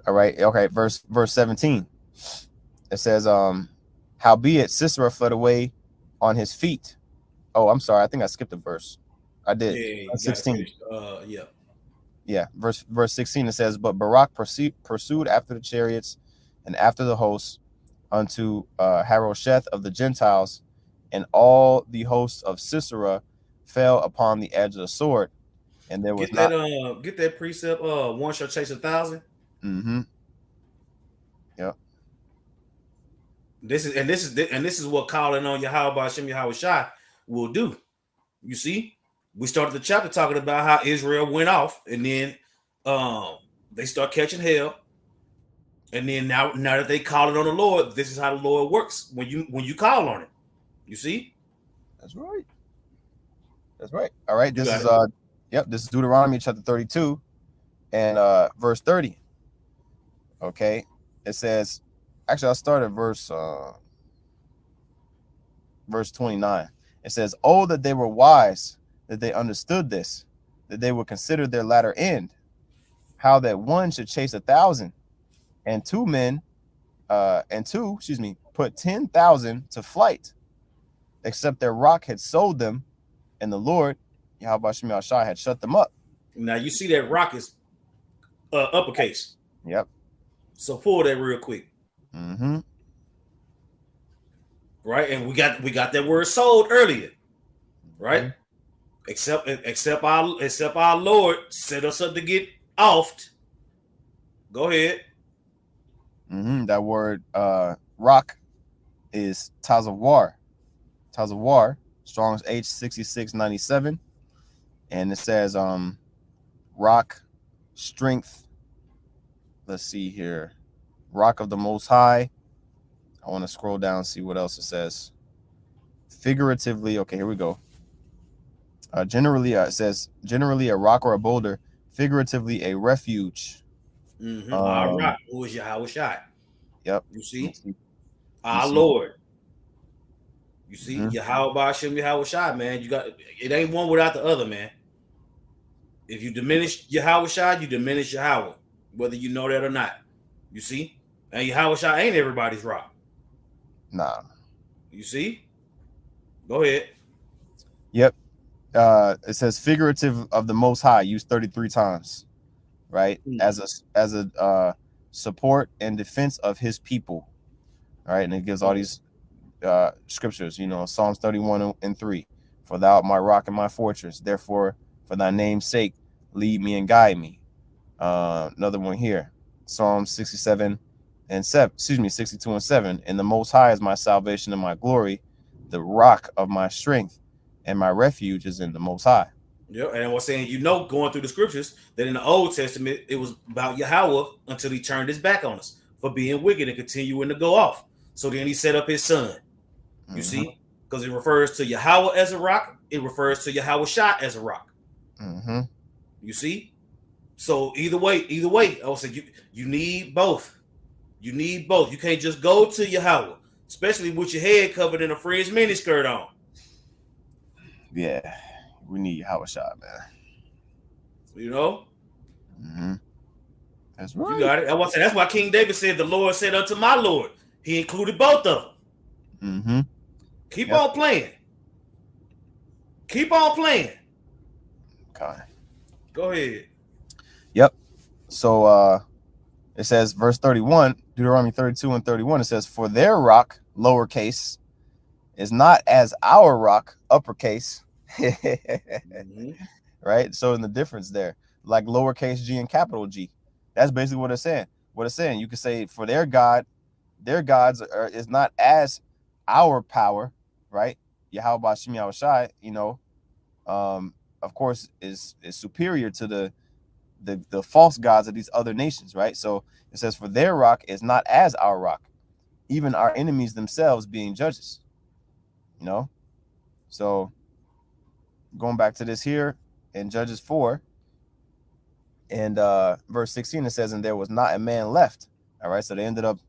right, okay, verse 17. It says, howbeit Sisera fled away on his feet. Oh, I'm sorry. I think I skipped a verse. I did. Yeah, you got to 16. finish. Yeah. Yeah, verse 16. It says, but Barak pursued after the chariots and after the hosts unto Harosheth of the Gentiles, and all the hosts of Sisera fell upon the edge of the sword, and there was not. Get that precept. One shall chase 1,000. Mm-hmm. Yep. This is what calling on Yahweh Hashem Yahweh Shai will do. You see, we started the chapter talking about how Israel went off, and then they start catching hell, and then now that they calling on the Lord, this is how the Lord works when you call on it. You see, That's right. That's right. All right. You This got is it. This is Deuteronomy chapter 32 and verse 30. Okay. It says, actually, I'll start at verse 29. It says, oh, that they were wise, that they understood this, that they would consider their latter end, how that one should chase 1,000 and put 10,000 to flight, except their rock had sold them, and the Lord, Yahweh Shem Yahshai, had shut them up. Now you see that rock is uppercase. Yep. So pull that real quick, Mm-hmm. right? And we got that word sold earlier, right? Mm-hmm. Except our Lord set us up to get offed. Go ahead. Mm-hmm. That word rock is Tazawar. Tazawar, Strong's H6697. And it says rock, strength. Let's see here. Rock of the Most High. I want to scroll down and see what else it says. Figuratively, okay, here we go. Generally, it says generally a rock or a boulder. Figuratively, a refuge. All right. Um, Who is Yahweh Shai? yep. You Let me see? see. You Our see. Lord. You see? Mm-hmm. Yahweh Ba'ashem Yahweh Shai, man. You got it ain't one without the other, man. If you diminish Yahweh Shai, you diminish Yahweh, whether you know that or not. You see? And Yahweh Shai ain't everybody's rock. Nah. You see? Go ahead. Yep. It says figurative of the Most High used 33 times, right? Mm. As a support and defense of His people, right? And it gives all these scriptures, Psalms 31 and 3. For thou art my rock and my fortress. Therefore, for thy name's sake, lead me and guide me. Another one here, Psalm 67 and 7. Excuse me, 62 and 7. And the Most High is my salvation and my glory, the rock of my strength, and my refuge is in the Most High. Yeah, and I was saying, going through the scriptures, that in the Old Testament, it was about Yahweh until he turned his back on us for being wicked and continuing to go off. So then he set up his son. You Mm-hmm. see? Because it refers to Yahweh as a rock, it refers to Yahweh Shai as a rock. Mm-hmm. You see? So either way, I would say you need both. You need both. You can't just go to Yahweh, especially with your head covered in a fringe miniskirt on. Yeah, we need Howard Shot, man. You know? Mm-hmm. That's You right. got it. I want to say that's why King David said, "The Lord said unto my Lord." He included both of them. Mm-hmm. Keep Yep. on playing. Keep on playing. Okay. Go ahead. Yep. So it says verse 31, Deuteronomy 32 and 31, it says, for their rock, lowercase, is not as our rock, uppercase. Mm-hmm. Right? So in the difference there, like lowercase g and capital G. That's basically what it's saying. What it's saying, you could say for their God, their gods is not as our power, right? Yahweh Bashim Yahweh Shai, of course, is superior to the false gods of these other nations, right? So it says, for their rock is not as our rock, even our enemies themselves being judges, you know? So going back to this here in Judges 4 and verse 16, it says, and there was not a man left. All right. So they ended up,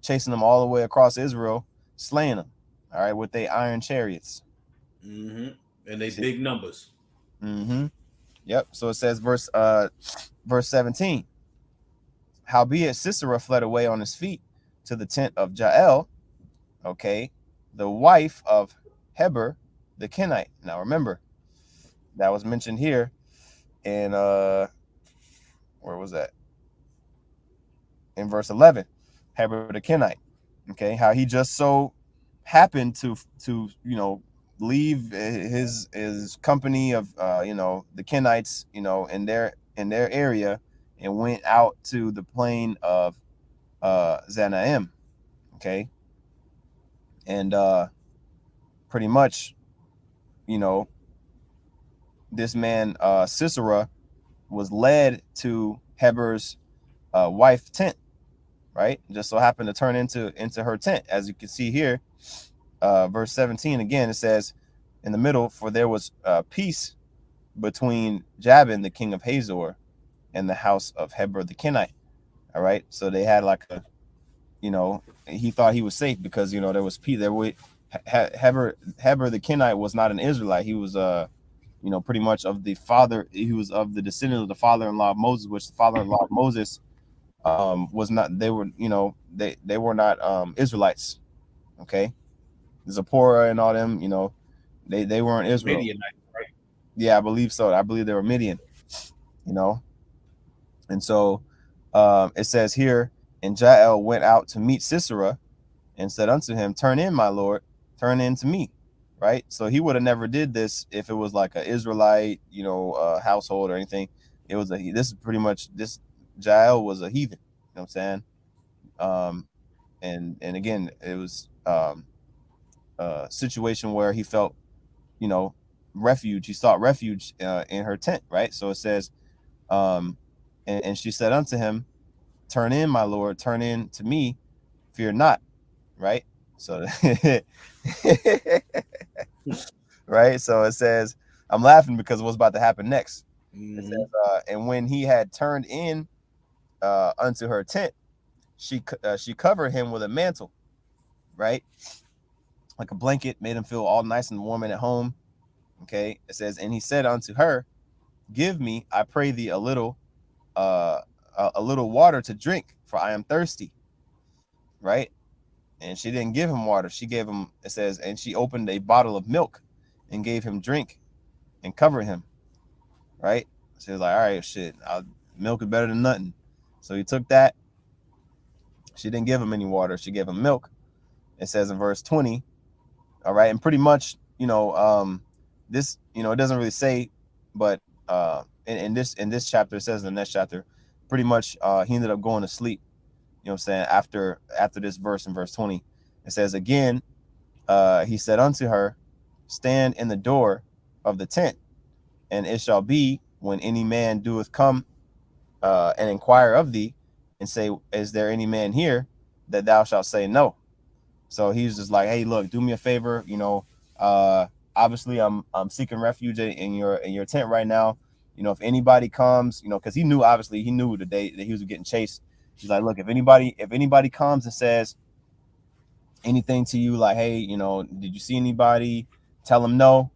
chasing them all the way across Israel, slaying them, all right, with their iron chariots. Mm-hmm. And they See? big numbers. Mm-hmm. Yep. So it says verse 17. Howbeit Sisera fled away on his feet to the tent of Jael, okay, the wife of Heber the Kenite. Now remember, that was mentioned here in where was that? In verse 11, Heber the Kenite. Okay, how he just so happened to leave his company of the Kenites, in their area, and went out to the plain of Zanaim. Okay, and pretty much, you know, this man Sisera was led to Heber's wife tent, right? Just so happened to turn into her tent, as you can see here, verse 17. Again, it says in the middle, for there was peace between Jabin, the king of Hazor, and the house of Heber the Kenite. All right, so they had like he thought he was safe because there was peace. Heber the Kenite was not an Israelite. He was pretty much of the father. He was of the descendant of the father-in-law of Moses, which the father-in-law of Moses was not. They were they were not Israelites. Okay, Zipporah and all them, they weren't Israel. Midianite, right? Yeah, I believe so. I believe they were Midian. You know, And so it says here, and Jael went out to meet Sisera and said unto him, turn in, my lord, turn in to me. Right. So he would have never did this if it was like an Israelite, household or anything. This is pretty much this. Jael was a heathen. You know what I'm saying? And again, it was a situation where he felt, refuge. He sought refuge in her tent. Right. So it says, and she said unto him, turn in, my lord, turn in to me, fear not. Right. So right. So it says, I'm laughing because of what's about to happen next. It says, and when he had turned in unto her tent, she covered him with a mantle, right, like a blanket, made him feel all nice and warm and at home. Okay. It says, and he said unto her, give me, I pray thee, a little water to drink, for I am thirsty. Right. And she didn't give him water. She gave him, it says, and she opened a bottle of milk and gave him drink and covered him. Right. She was like, all right, shit, milk is better than nothing. So he took that. She didn't give him any water. She gave him milk. It says in verse 20. All right. And pretty much, this, it doesn't really say, but in this chapter, it says in the next chapter, pretty much he ended up going to sleep. You know what I'm saying? After this verse, in verse 20, it says again, he said unto her, stand in the door of the tent, and it shall be when any man doeth come and inquire of thee, and say, is there any man here, that thou shalt say no. So he's just like, hey, look, do me a favor. Obviously I'm seeking refuge in your tent right now. If anybody comes, because he knew the day that he was getting chased. He's like, look, if anybody comes and says anything to you, like, hey, did you see anybody? Tell them no.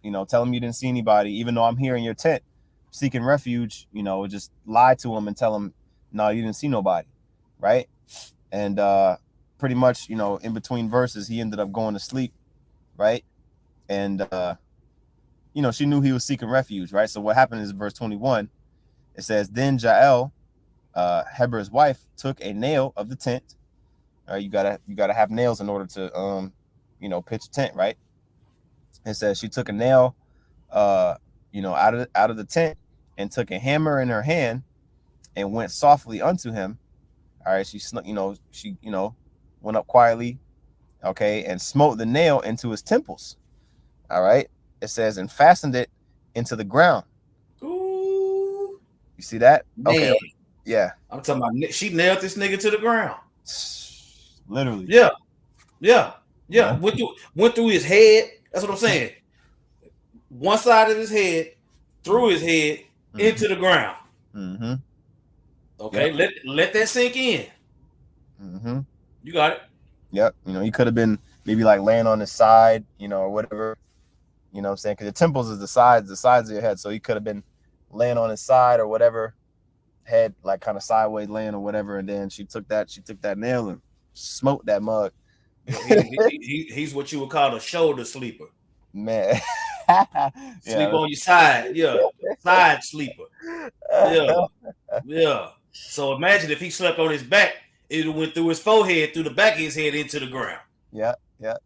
Tell them you didn't see anybody, even though I'm here in your tent seeking refuge. Just lie to them and tell them, no, you didn't see nobody, right? And pretty much, in between verses, he ended up going to sleep, right? And she knew he was seeking refuge, right? So what happened is verse 21. It says, then Jael, Heber's wife, took a nail of the tent. You gotta have nails in order to pitch a tent, right? It says she took a nail out of the tent, and took a hammer in her hand and went softly unto him. All right, she went up quietly, okay, and smote the nail into his temples. All right. It says, and fastened it into the ground. Ooh, you see that? man. Okay. Yeah. I'm talking about she nailed this nigga to the ground. Literally. Yeah. Went through his head. That's what I'm saying. One side of his head, through his head, into the ground. Mm-hmm. Okay, yep. Let that sink in. Mm-hmm. You got it. Yep. He could have been maybe like laying on his side, or whatever. You know what I'm saying? Because the temples is the sides of your head. So he could have been laying on his side or whatever, head like kind of sideways laying or whatever. And then she took that nail and smoked that mug. He's what you would call a shoulder sleeper. Man. Sleep on your side. Yeah. Side sleeper. Yeah. So imagine if he slept on his back, it went through his forehead, through the back of his head into the ground. Yeah.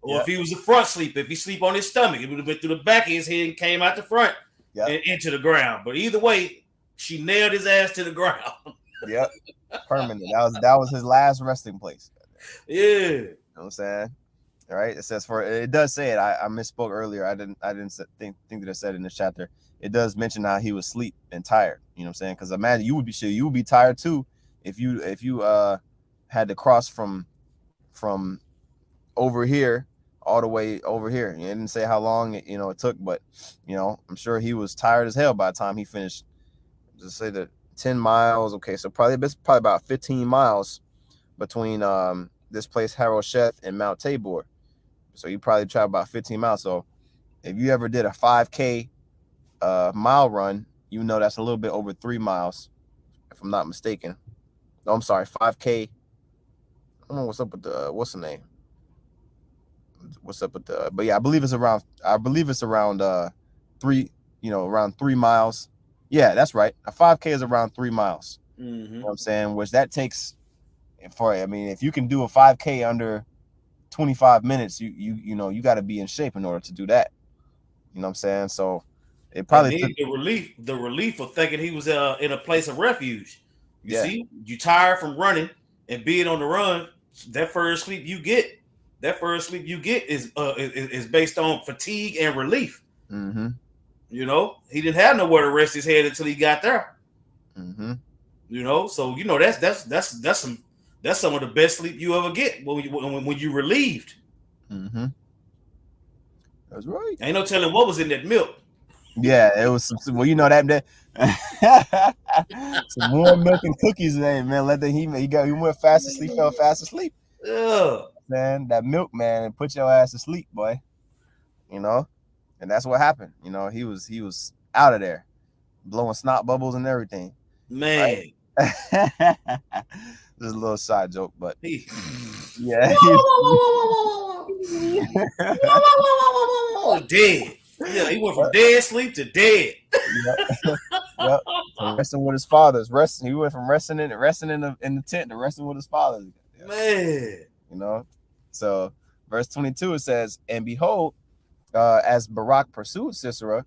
Or if he was a front sleeper, if he sleep on his stomach, it would have been through the back of his head and came out the front and into the ground. But either way, she nailed his ass to the ground. Yep. Permanent. That was his last resting place. Yeah. You know what I'm saying? All right. It says it does say it. I misspoke earlier. I didn't think that it said in this chapter. It does mention how he was asleep and tired. You know what I'm saying? Because imagine you would be tired too if you had to cross from over here all the way over here. It didn't say how long it took, but I'm sure he was tired as hell by the time he finished. Just say that 10 miles. Okay, so probably about 15 miles between this place Harosheth and Mount Tabor. So you probably travel about 15 miles. So if you ever did a 5K mile run, that's a little bit over 3 miles, if I'm not mistaken. No, I'm sorry, 5K. I don't know what's up with what's the name? What's up with but yeah, I believe it's around 3, around 3 miles. Yeah, that's right. A 5K is around 3 miles. Mm-hmm. You know what I'm saying? Which that takes I mean, if you can do a 5K under 25 minutes, you know, you got to be in shape in order to do that. You know what I'm saying? So it And probably then took, the relief of thinking he was in a place of refuge. You yeah. see, you tired from running and being on the run. That first sleep you get, is based on fatigue and relief. Mm-hmm. You know, he didn't have nowhere to rest his head until he got there. Mm-hmm. You know, so you know that's some of the best sleep you ever get when you relieved. Mm-hmm. That's right. Ain't no telling what was in that milk. Yeah, it was well, you know that some warm milk and cookies, man. Let the he went fast asleep, fell fast asleep. Ugh. Man, that milk, man, it put your ass to sleep, boy. You know, and that's what happened. You know, he was out of there, blowing snot bubbles and everything. Man, Right? Just a little side joke, but he yeah, dead. Yeah, he went from dead sleep to dead. yep, yep. To resting with his fathers, resting. He went from resting in the tent to resting with his fathers. Yeah. Man. You know, so verse 22 it says, "And behold, as Barak pursued Sisera,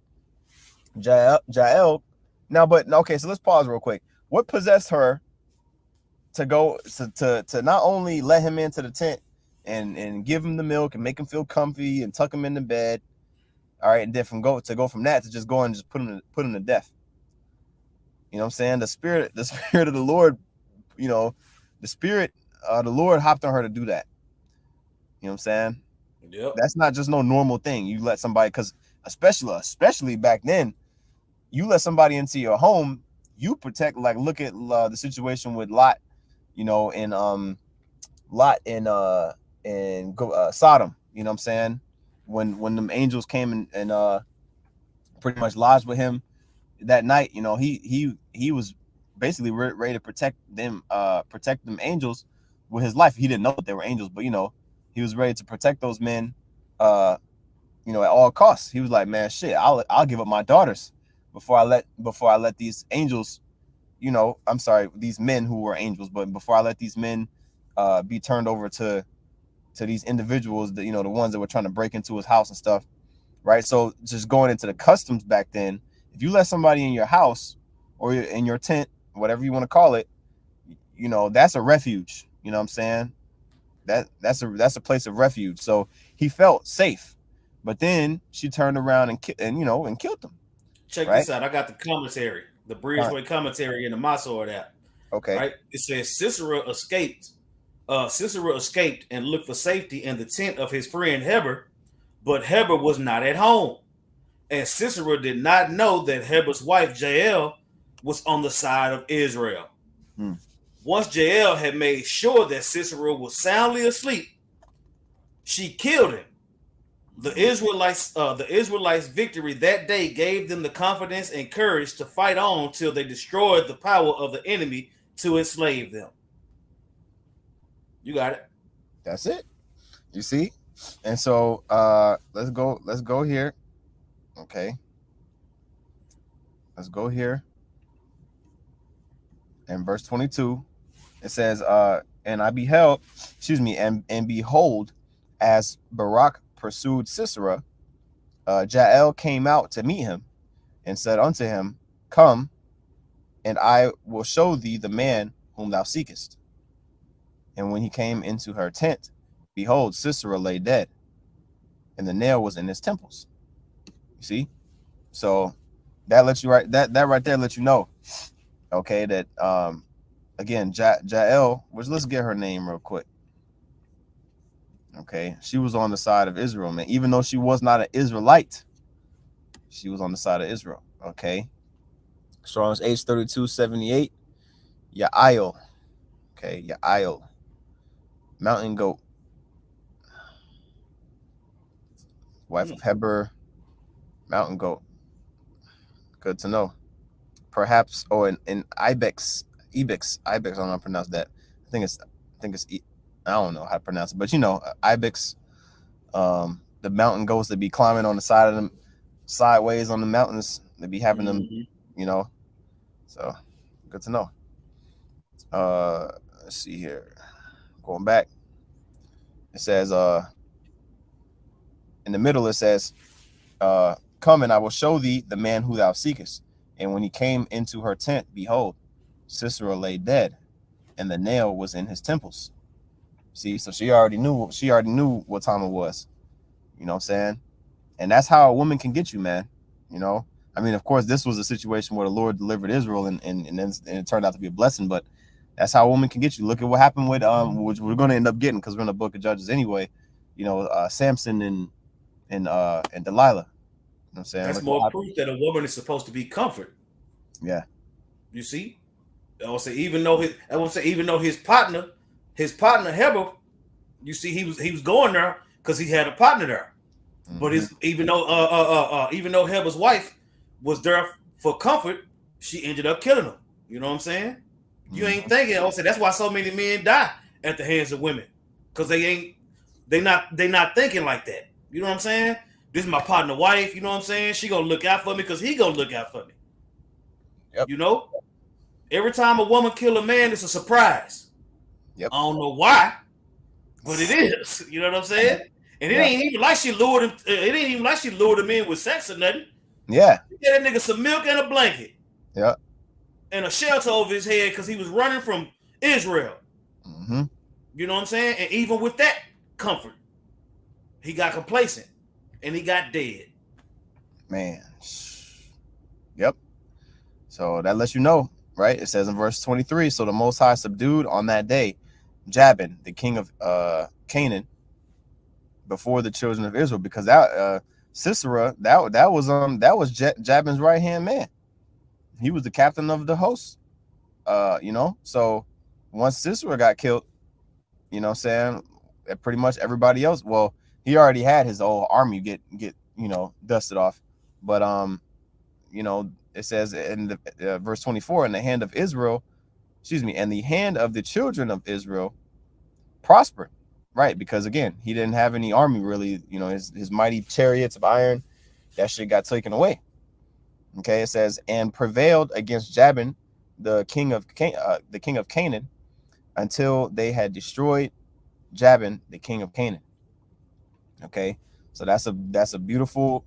Jael." Now, but okay, so let's pause real quick. What possessed her to go to not only let him into the tent and give him the milk and make him feel comfy and tuck him in the bed, all right, and then go from that to just go and just put him to death. You know what I'm saying? The spirit of the Lord, you know, the spirit the Lord hopped on her to do that. You know what I'm saying? Yep. That's not just no normal thing. You let somebody, because especially back then, you let somebody into your home, you protect. Like, look at the situation with Lot, you know, in Lot in Sodom. You know what I'm saying? When them angels came and pretty much lodged with him that night, you know, he was basically ready to protect them angels with his life. He didn't know that they were angels, but you know, he was ready to protect those men, uh, you know, at all costs. He was like, man, shit, I'll give up my daughters before I let these angels, you know, I'm sorry, these men who were angels, but before I let these men be turned over to these individuals, that, you know, the ones that were trying to break into his house and stuff, right? So just going into the customs back then, if you let somebody in your house or in your tent, whatever you want to call it, you know, that's a refuge. You know what I'm saying? That's a place of refuge. So he felt safe, but then she turned around and you know, and killed him, Check right? this out. I got the commentary, the Bridgeway commentary in the Masor app. Okay. Right? It says Sisera escaped. Sisera escaped and looked for safety in the tent of his friend Heber, but Heber was not at home. And Sisera did not know that Heber's wife Jael was on the side of Israel. Hmm. Once Jael had made sure that Sisera was soundly asleep, she killed him. The Israelites' victory that day gave them the confidence and courage to fight on till they destroyed the power of the enemy to enslave them. You got it. That's it. You see? And so let's go here. Okay. Let's go here. In verse 22, it says, and I beheld, excuse me, and behold, as Barak pursued Sisera, Jael came out to meet him and said unto him, come, and I will show thee the man whom thou seekest. And when he came into her tent, behold, Sisera lay dead, and the nail was in his temples. You see? So that lets you that right there lets you know, okay, that again, Jael, which let's get her name real quick. Okay, she was on the side of Israel, man. Even though she was not an Israelite, she was on the side of Israel. Okay, Strong's H3278, Yael. Okay, Yael, mountain goat, wife of Heber, mountain goat. Good to know. Perhaps, in Ibex. I don't know how to pronounce that. I think it's I don't know how to pronounce it, but you know, Ibex, the mountain goats that be climbing on the side of them, sideways on the mountains. They be having them, Mm-hmm. you know. So good to know. Let's see here. Going back, it says in the middle it says come and I will show thee the man who thou seekest. And when he came into her tent, behold, Sisera lay dead, and the nail was in his temples. See, so she already knew what time it was. You know what I'm saying? And that's how a woman can get you, man. You know, I mean, of course, this was a situation where the Lord delivered Israel, and it turned out to be a blessing. But that's how a woman can get you. Look at what happened with which we're going to end up getting because we're in the book of Judges anyway. You know, Samson and Delilah. You know what I'm saying? That's Look what more happened. proof that a woman is supposed to be comfort. Yeah. You see, I will say even though his partner Heber, you see he was going there because he had a partner there. But his even though Heber's wife was there for comfort, she ended up killing him. You know what I'm saying? You ain't thinking. I say that's why so many men die at the hands of women because they not thinking like that. You know what I'm saying? This is my partner wife. You know what I'm saying? She gonna look out for me because he gonna look out for me. Yep. You know, every time a woman kill a man, it's a surprise. Yep. I don't know why, but it is. You know what I'm saying? And it ain't even like she lured him. It ain't even like she lured him in with sex or nothing. Yeah. She gave that nigga some milk and a blanket. Yeah. And a shelter over his head because he was running from Israel. Mm-hmm. You know what I'm saying? And even with that comfort, he got complacent and he got dead. Man. Yep. So that lets you know, right? It says in verse 23, so the Most High subdued on that day Jabin, the king of Canaan, before the children of Israel, because that Sisera, that was Jabin's right hand man. He was the captain of the host. You know, so once Sisera got killed, you know what I'm saying, pretty much everybody else, well, he already had his whole army get you know, dusted off. But you know, it says in the verse 24, in the hand of Israel, and the hand of the children of Israel prospered, right? Because again, he didn't have any army really, you know, his mighty chariots of iron, that shit got taken away. Okay, it says, and prevailed against Jabin, the king of Canaan, until they had destroyed Jabin, the king of Canaan. Okay, so that's a beautiful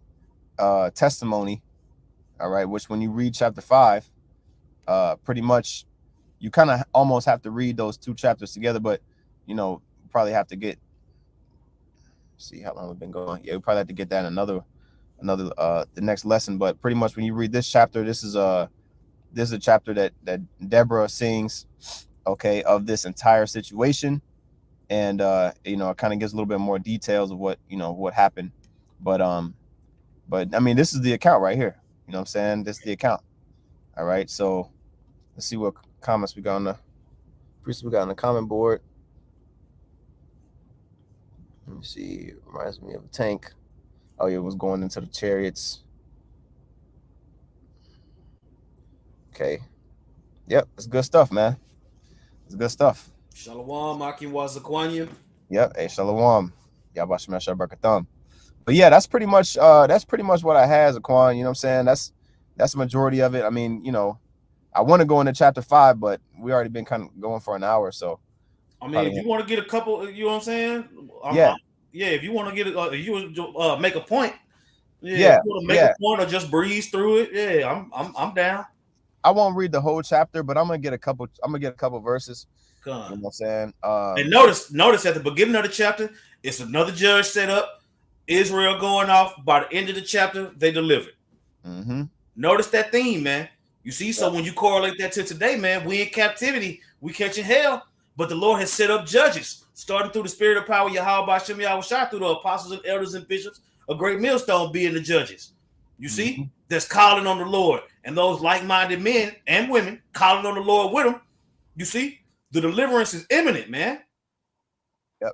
testimony. All right, which when you read chapter 5, pretty much you kind of almost have to read those two chapters together, but you know, probably have to see how long we've been going. Yeah, we probably have to get that in another the next lesson. But pretty much when you read this chapter, this is a chapter that Deborah sings, okay, of this entire situation. And you know, it kind of gives a little bit more details of what, you know, what happened. But I mean, this is the account right here. You know what I'm saying? This is the account. All right. So let's see what comments we got on the comment board. Let me see. It reminds me of a tank. Oh, yeah, it was going into the chariots. Okay. Yep, it's good stuff, man. It's good stuff. Shalom, Akim Wazakwanya. Yep. Hey, shalom. Yabashim Barakatham. But yeah, that's pretty much what I had, Zaquan. You know what I'm saying? That's the majority of it. I mean, you know, I want to go into chapter 5, but we already been kind of going for an hour, so. I mean, if you want to get a couple, you know what I'm saying? Yeah. If you want to get it, you make a point. Yeah. If you want to make a point or just breeze through it. Yeah, I'm down. I won't read the whole chapter, but I'm gonna get a couple verses. You know what I'm saying? And notice at the beginning of the chapter, it's another judge set up. Israel going off. By the end of the chapter, they delivered. Mm-hmm. Notice that theme, man. You see, so when you correlate that to today, man, we in captivity, we catching hell, but the Lord has set up judges, starting through the spirit of power, Yahweh Bashem Yahweh Shai, through the apostles and elders and bishops, a great millstone being the judges. You see, that's calling on the Lord, and those like-minded men and women calling on the Lord with them. You see, the deliverance is imminent, man. Yep.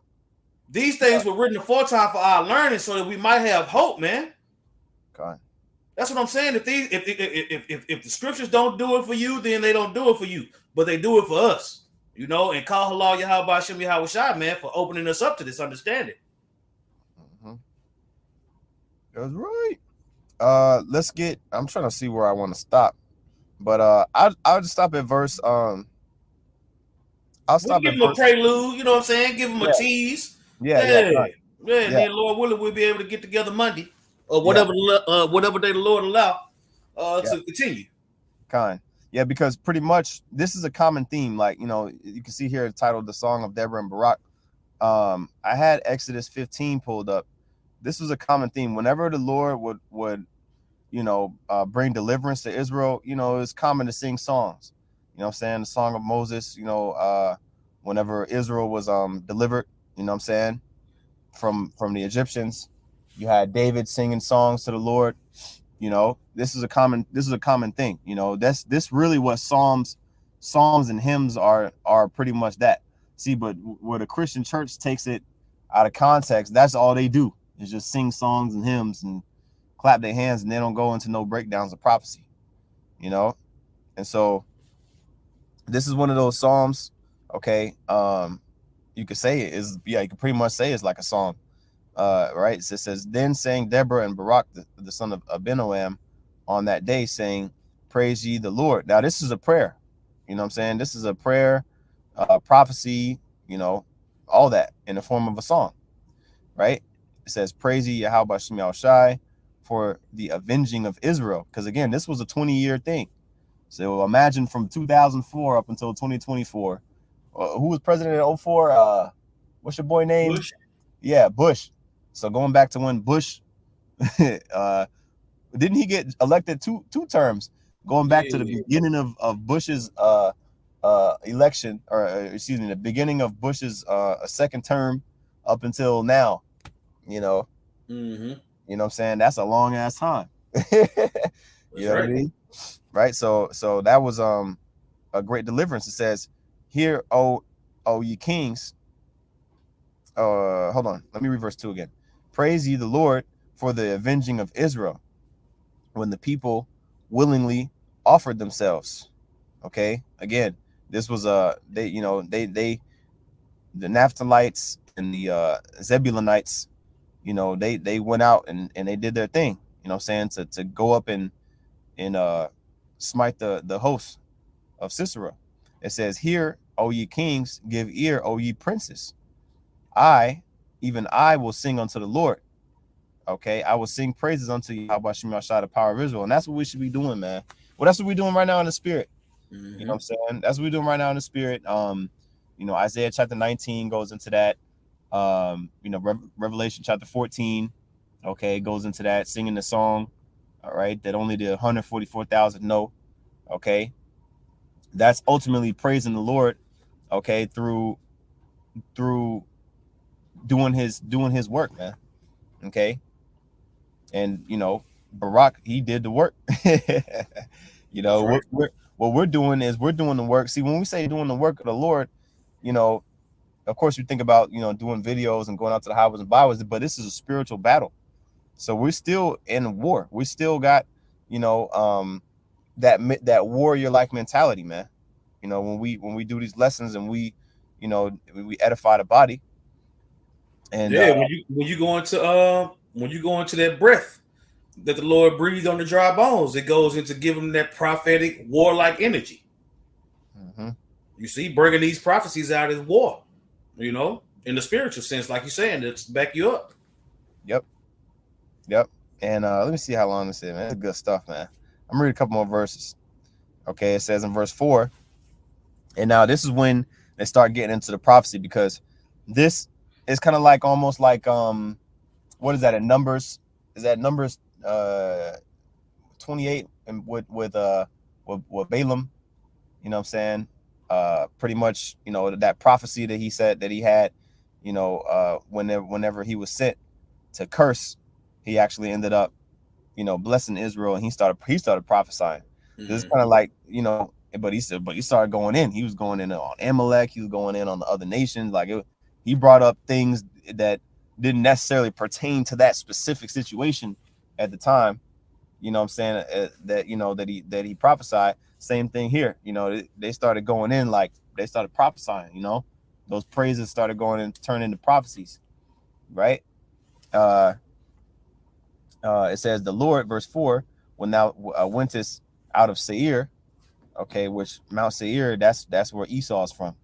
These things were written aforetime for our learning, so that we might have hope, man. God. That's what I'm saying. If the scriptures don't do it for you, then they don't do it for you. But they do it for us, you know. And call halal Yahweh Bashem Yahweh Shai, man, for opening us up to this understanding. That's right. Let's get. I'm trying to see where I want to stop, but I'll just stop at verse I'll We'll stop give at him a verse. prelude, you know what I'm saying? Give him a Yeah, tease. yeah, Yeah. con, Yeah, and yeah, then Lord willing, we'll be able to get together Monday or yeah, whatever day the Lord allow yeah, to continue. con. Yeah, because pretty much this is a common theme. Like, you can see here titled "The Song of Deborah and Barak." I had Exodus 15 pulled up. This was a common theme. Whenever the Lord would bring deliverance to Israel, it's common to sing songs. You know what I'm saying? The song of Moses, whenever Israel was delivered, you know what I'm saying, from the Egyptians, you had David singing songs to the Lord. This is a common thing. This really what psalms and hymns are pretty much that. See, but where the Christian church takes it out of context, that's all they do is just sing songs and hymns and clap their hands, and they don't go into no breakdowns of prophecy. you know and so this is one of those psalms. Okay, you could say it is, yeah, you could pretty much say it's like a song. Right, so it says, then sang Deborah and Barak, the son of Abinoam, on that day, saying, praise ye the Lord. Now this is a prayer. You know what I'm saying? This is a prayer, prophecy, all that in the form of a song. Right, it says, praise ye Yahweh Shem Shai for the avenging of Israel, because again, this was a 20-year thing. So imagine from 2004 up until 2024. Who was president in 04? What's your boy name? Bush. Yeah, Bush. So going back to when Bush, didn't he get elected two terms? Going back to the Yeah. beginning of Bush's election, or excuse me, the beginning of Bush's second term up until now. You know, Mm-hmm. you know what I'm saying? That's a long ass time. That's You know what I right. mean? Right. So that was a great deliverance. It says, "Hear, O ye kings." Hold on. Let me reverse 2 again. Praise ye the Lord for the avenging of Israel, when the people willingly offered themselves. Okay. Again, this was they the Naphtalites and the Zebulonites. They went out and they did their thing. You know what I'm saying, to go up and smite the host of Sisera. It says, "Hear, O ye kings, give ear, O ye princes. I, even I, will sing unto the Lord." Okay, I will sing praises unto Yahweh Shem Shai, the power of Israel. And that's what we should be doing, man. Well, that's what we're doing right now in the spirit. You know what Mm-hmm. I'm saying? That's what we're doing right now in the spirit. Isaiah chapter 19 goes into that. Revelation chapter 14, okay, goes into that, singing the song, all right, that only the 144,000 know. Okay. That's ultimately praising the Lord, okay, through doing his work, man. Okay. And Barak, he did the work. That's right. What we're doing is we're doing the work. See, when we say doing the work of the Lord, you know, of course you think about doing videos and going out to the highways and byways, but this is a spiritual battle. So we're still in war. We still got you know that warrior like mentality, man. When we do these lessons and we edify the body. And Yeah, when you go into that breath that the Lord breathed on the dry bones, it goes into giving them that prophetic warlike energy. mhm. You see, bringing these prophecies out is war, in the spiritual sense, like you're saying, that's back you up. Yep, yep. And let me see how long this is, man. It's good stuff, man. I'm reading a couple more verses. Okay, it says in verse 4, and now this is when they start getting into the prophecy, because this is kind of like, almost like, what is that in Numbers? Is that Numbers 28, and with Balaam? You know what I'm saying? Pretty much, that prophecy that he said that he had, whenever he was sent to curse, he actually ended up, blessing Israel, and he started prophesying. This is Mm-hmm. kind of like, but he started going in. He was going in on Amalek. He was going in on the other nations. He brought up things that didn't necessarily pertain to that specific situation at the time. You know what I'm saying? That he prophesied. Same thing here. They started going in, like they started prophesying. Those praises started going and turn into prophecies, right? Uh, it says, the Lord, verse 4, when thou wentest out of Seir, okay, which Mount Seir, that's where Esau's from.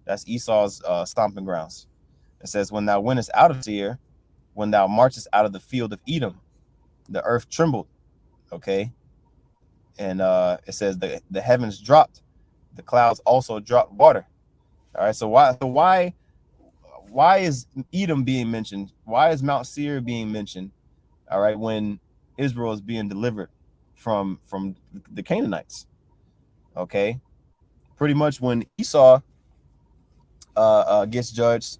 That's Esau's stomping grounds. It says, when thou wentest out of Seir, when thou marchest out of the field of Edom, the earth trembled. Okay. And it says the heavens dropped, the clouds also dropped water. All right. So why is Edom being mentioned? Why is Mount Seir being mentioned? All right, when Israel is being delivered from the Canaanites. Okay. Pretty much when Esau gets judged,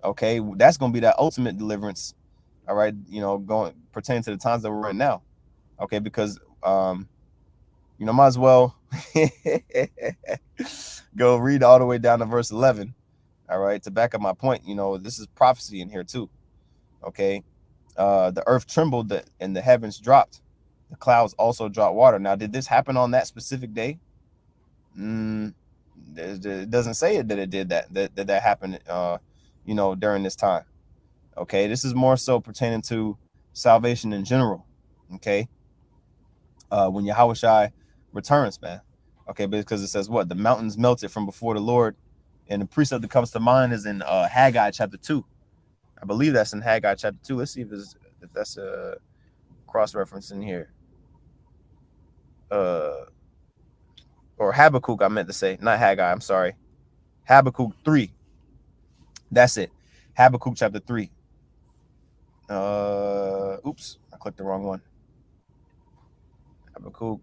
okay, that's gonna be that ultimate deliverance. All right, going pertaining to the times that we're in now. Okay, because might as well go read all the way down to verse 11. All right, to back up my point, this is prophecy in here too. Okay, the earth trembled and the heavens dropped. The clouds also dropped water. Now, did this happen on that specific day? It doesn't say that it did that happened, during this time. Okay, this is more so pertaining to salvation in general. Okay, when Yahushua returns, man. Okay, because it says what? The mountains melted from before the Lord. And the precept that comes to mind is in Haggai chapter 2. I believe that's in Haggai chapter 2. Let's see if that's a cross-reference in here. Or Habakkuk, I meant to say, not Haggai, I'm sorry. Habakkuk 3. That's it. Habakkuk chapter 3. Oops, I clicked the wrong one. Habakkuk.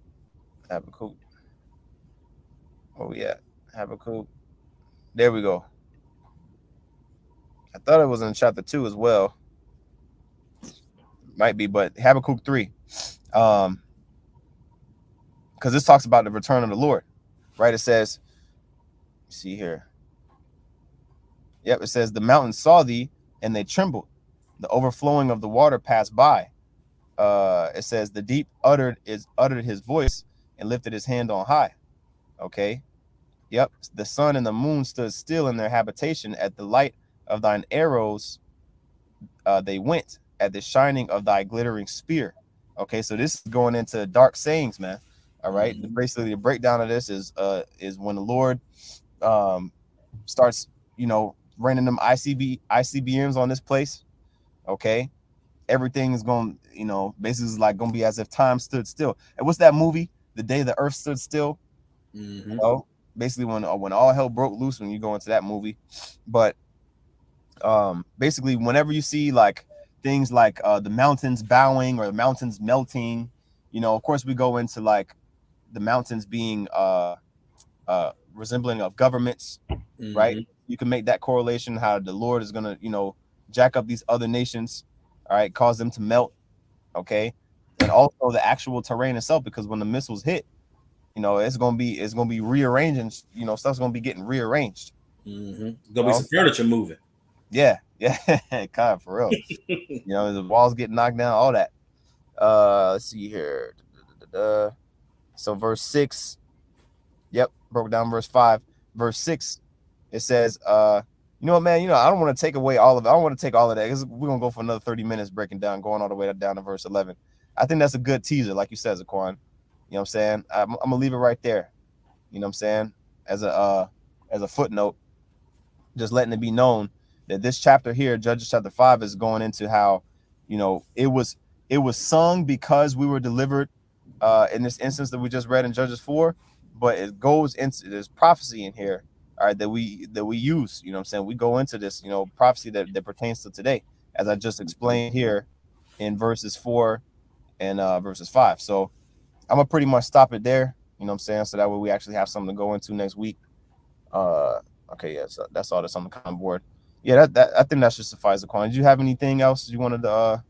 Oh yeah, Habakkuk. There we go. I thought it was in chapter 2 as well. Might be, but Habakkuk 3. Because this talks about the return of the Lord, right? It says, see here. Yep, it says, the mountains saw thee and they trembled. The overflowing of the water passed by. It says, the deep uttered his voice and lifted his hand on high. Okay. Yep. The sun and the moon stood still in their habitation. At the light of thine arrows, they went at the shining of thy glittering spear. Okay. So this is going into dark sayings, man. All right. Mm-hmm. Basically, the breakdown of this is when the Lord starts, raining them ICBMs on this place. Okay. Everything is going, basically like going to be as if time stood still. And what's that movie? The Day the Earth Stood Still. Mm-hmm. Basically when all hell broke loose, when you go into that movie. But basically whenever you see like things like the mountains bowing or the mountains melting, of course we go into like the mountains being resembling of governments, mm-hmm. right? You can make that correlation how the Lord is gonna, jack up these other nations, all right, cause them to melt, okay, and also the actual terrain itself, because when the missiles hit, it's gonna be rearranging, stuff's gonna be getting rearranged. Mm-hmm. Gonna be some furniture moving. Yeah, God, for real. The walls get knocked down, all that. Let's see here. So verse 6. Yep, broke down verse 5. Verse 6, it says, you know what, man, I don't want to take away all of it. I don't want to take all of that, because we're going to go for another 30 minutes breaking down, going all the way down to verse 11. I think that's a good teaser, like you said, Zaquan. You know what I'm saying? I'm going to leave it right there. You know what I'm saying? As a footnote, just letting it be known that this chapter here, Judges chapter 5, is going into how, it was sung because we were delivered in this instance that we just read in Judges 4, but it goes into this prophecy in here, all right, that we use, what I'm saying? We go into this, prophecy that pertains to today, as I just explained here in verses 4 and verses 5. So I'm gonna pretty much stop it there, what I'm saying? So that way we actually have something to go into next week. Okay, yeah, so that's all that's on the common board. Yeah, that I think that should suffice. Aquan, did you have anything else you wanted to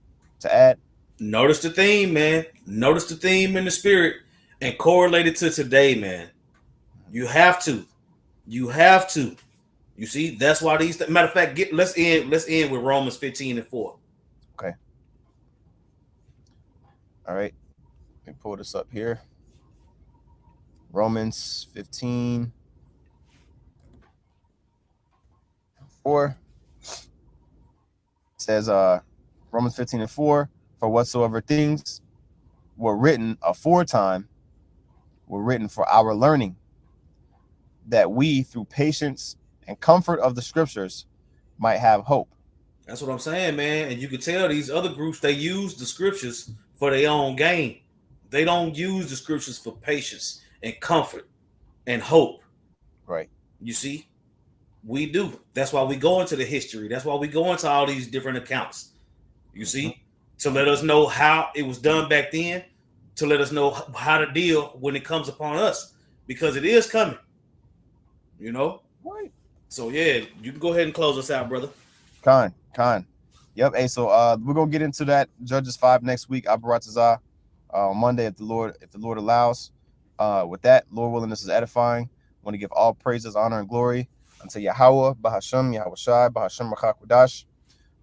add? Notice the theme, man. Notice the theme in the spirit and correlate it to today, man. You have to. You see, that's why these. Matter of fact, let's end with Romans 15:4. Okay. All right. Let me pull this up here. Romans 15:4 says, Romans 15:4, for whatsoever things were written aforetime were written for our learning, that we through patience and comfort of the scriptures might have hope. That's what I'm saying, man. And you can tell these other groups, they use the scriptures for their own gain. They don't use the scriptures for patience and comfort and hope. Right. You see, we do. That's why we go into the history. That's why we go into all these different accounts. You see, to let us know how it was done back then, to let us know how to deal when it comes upon us, because it is coming. You know. Right. So yeah, you can go ahead and close us out, brother. Khan. Yep. Hey, so we're gonna get into that Judges 5 next week. Abaratazah, on Monday if the Lord allows. With that, Lord willing, this is edifying. I want to give all praises, honor, and glory unto Yahweh, Bahashem, Yahweh Shai, Bahashem Rakhakwadash.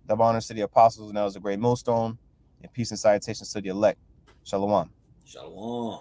Double honors to the apostles and elders of the great millstone, and peace and salutations to the elect. Shalom. Shalom.